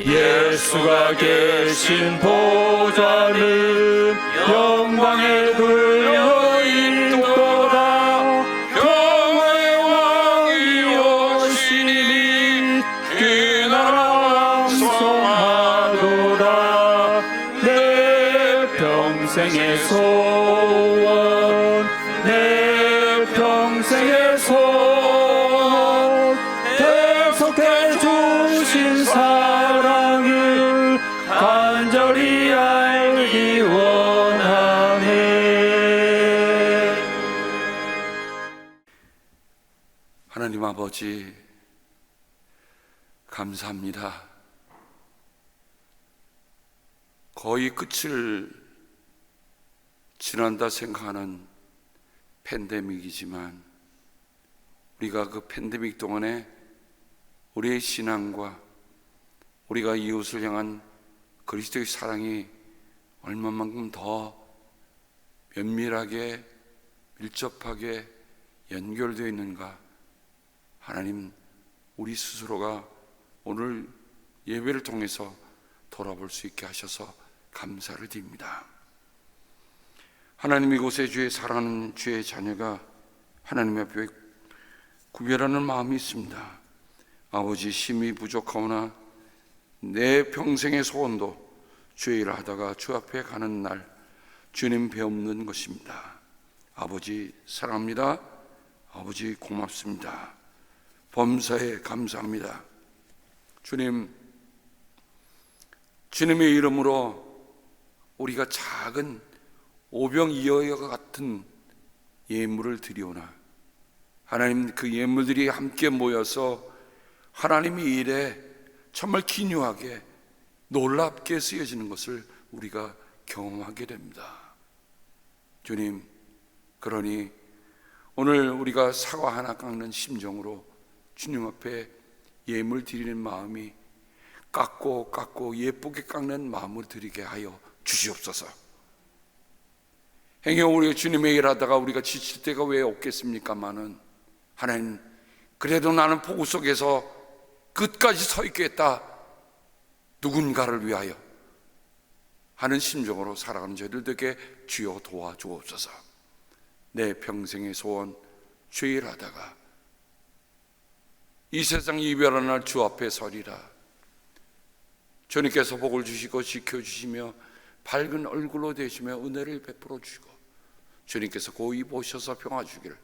예수가 계신 보좌는 영광에 둘려 있도다. 영광의 왕이 오시니 그 나라 왕성하도다. 내 평생의 소원, 내 평생의 소원, 계속해 주신 사랑을 간절히 알기 원하네. 하나님 아버지, 감사합니다. 거의 끝을 지난다 생각하는 팬데믹이지만 우리가 그 팬데믹 동안에 우리의 신앙과 우리가 이웃을 향한 그리스도의 사랑이 얼마만큼 더 면밀하게 밀접하게 연결되어 있는가, 하나님, 우리 스스로가 오늘 예배를 통해서 돌아볼 수 있게 하셔서 감사를 드립니다. 하나님, 이곳에 주의 사랑하는 주의 자녀가 하나님 앞에 구별하는 마음이 있습니다. 아버지, 힘이 부족하오나 내 평생의 소원도 주의 일을 하다가 주 앞에 가는 날 주님 배움는 것입니다. 아버지, 사랑합니다. 아버지, 고맙습니다. 범사에 감사합니다. 주님, 주님의 이름으로 우리가 작은 오병이어와 같은 예물을 드리오나 하나님, 그 예물들이 함께 모여서 하나님의 일에 정말 기묘하게 놀랍게 쓰여지는 것을 우리가 경험하게 됩니다. 주님, 그러니 오늘 우리가 사과 하나 깎는 심정으로 주님 앞에 예물 드리는 마음이 깎고 예쁘게 깎는 마음을 드리게 하여 주시옵소서. 행여 우리가 주님의 일하다가 우리가 지칠 때가 왜 없겠습니까마는, 하나님, 그래도 나는 폭우 속에서 끝까지 서 있겠다, 누군가를 위하여 하는 심정으로 살아가는 저희들 되게 주여 도와주옵소서. 내 평생의 소원, 죄일하다가 이 세상 이별하는 날 주 앞에 서리라. 주님께서 복을 주시고 지켜주시며 밝은 얼굴로 되시며 은혜를 베풀어 주시고 주님께서 고이 보셔서 평화 주기를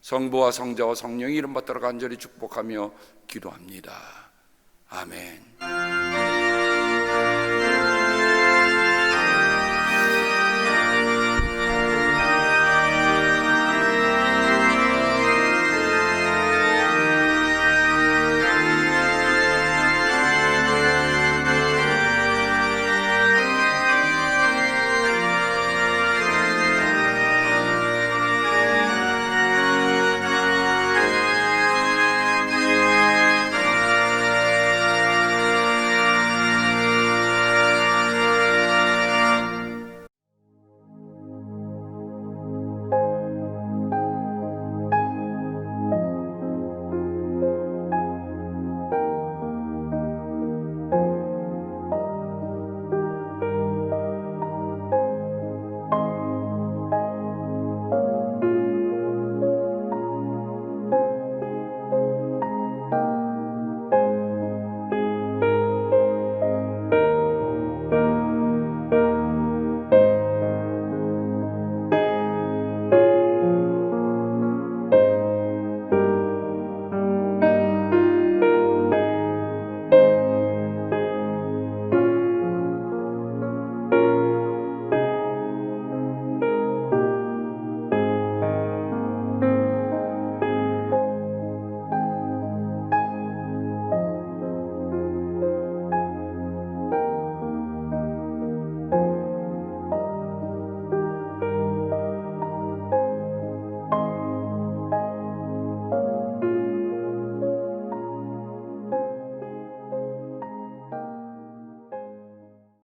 성부와 성자와 성령의 이름 받들어 간절히 축복하며 기도합니다. 아멘.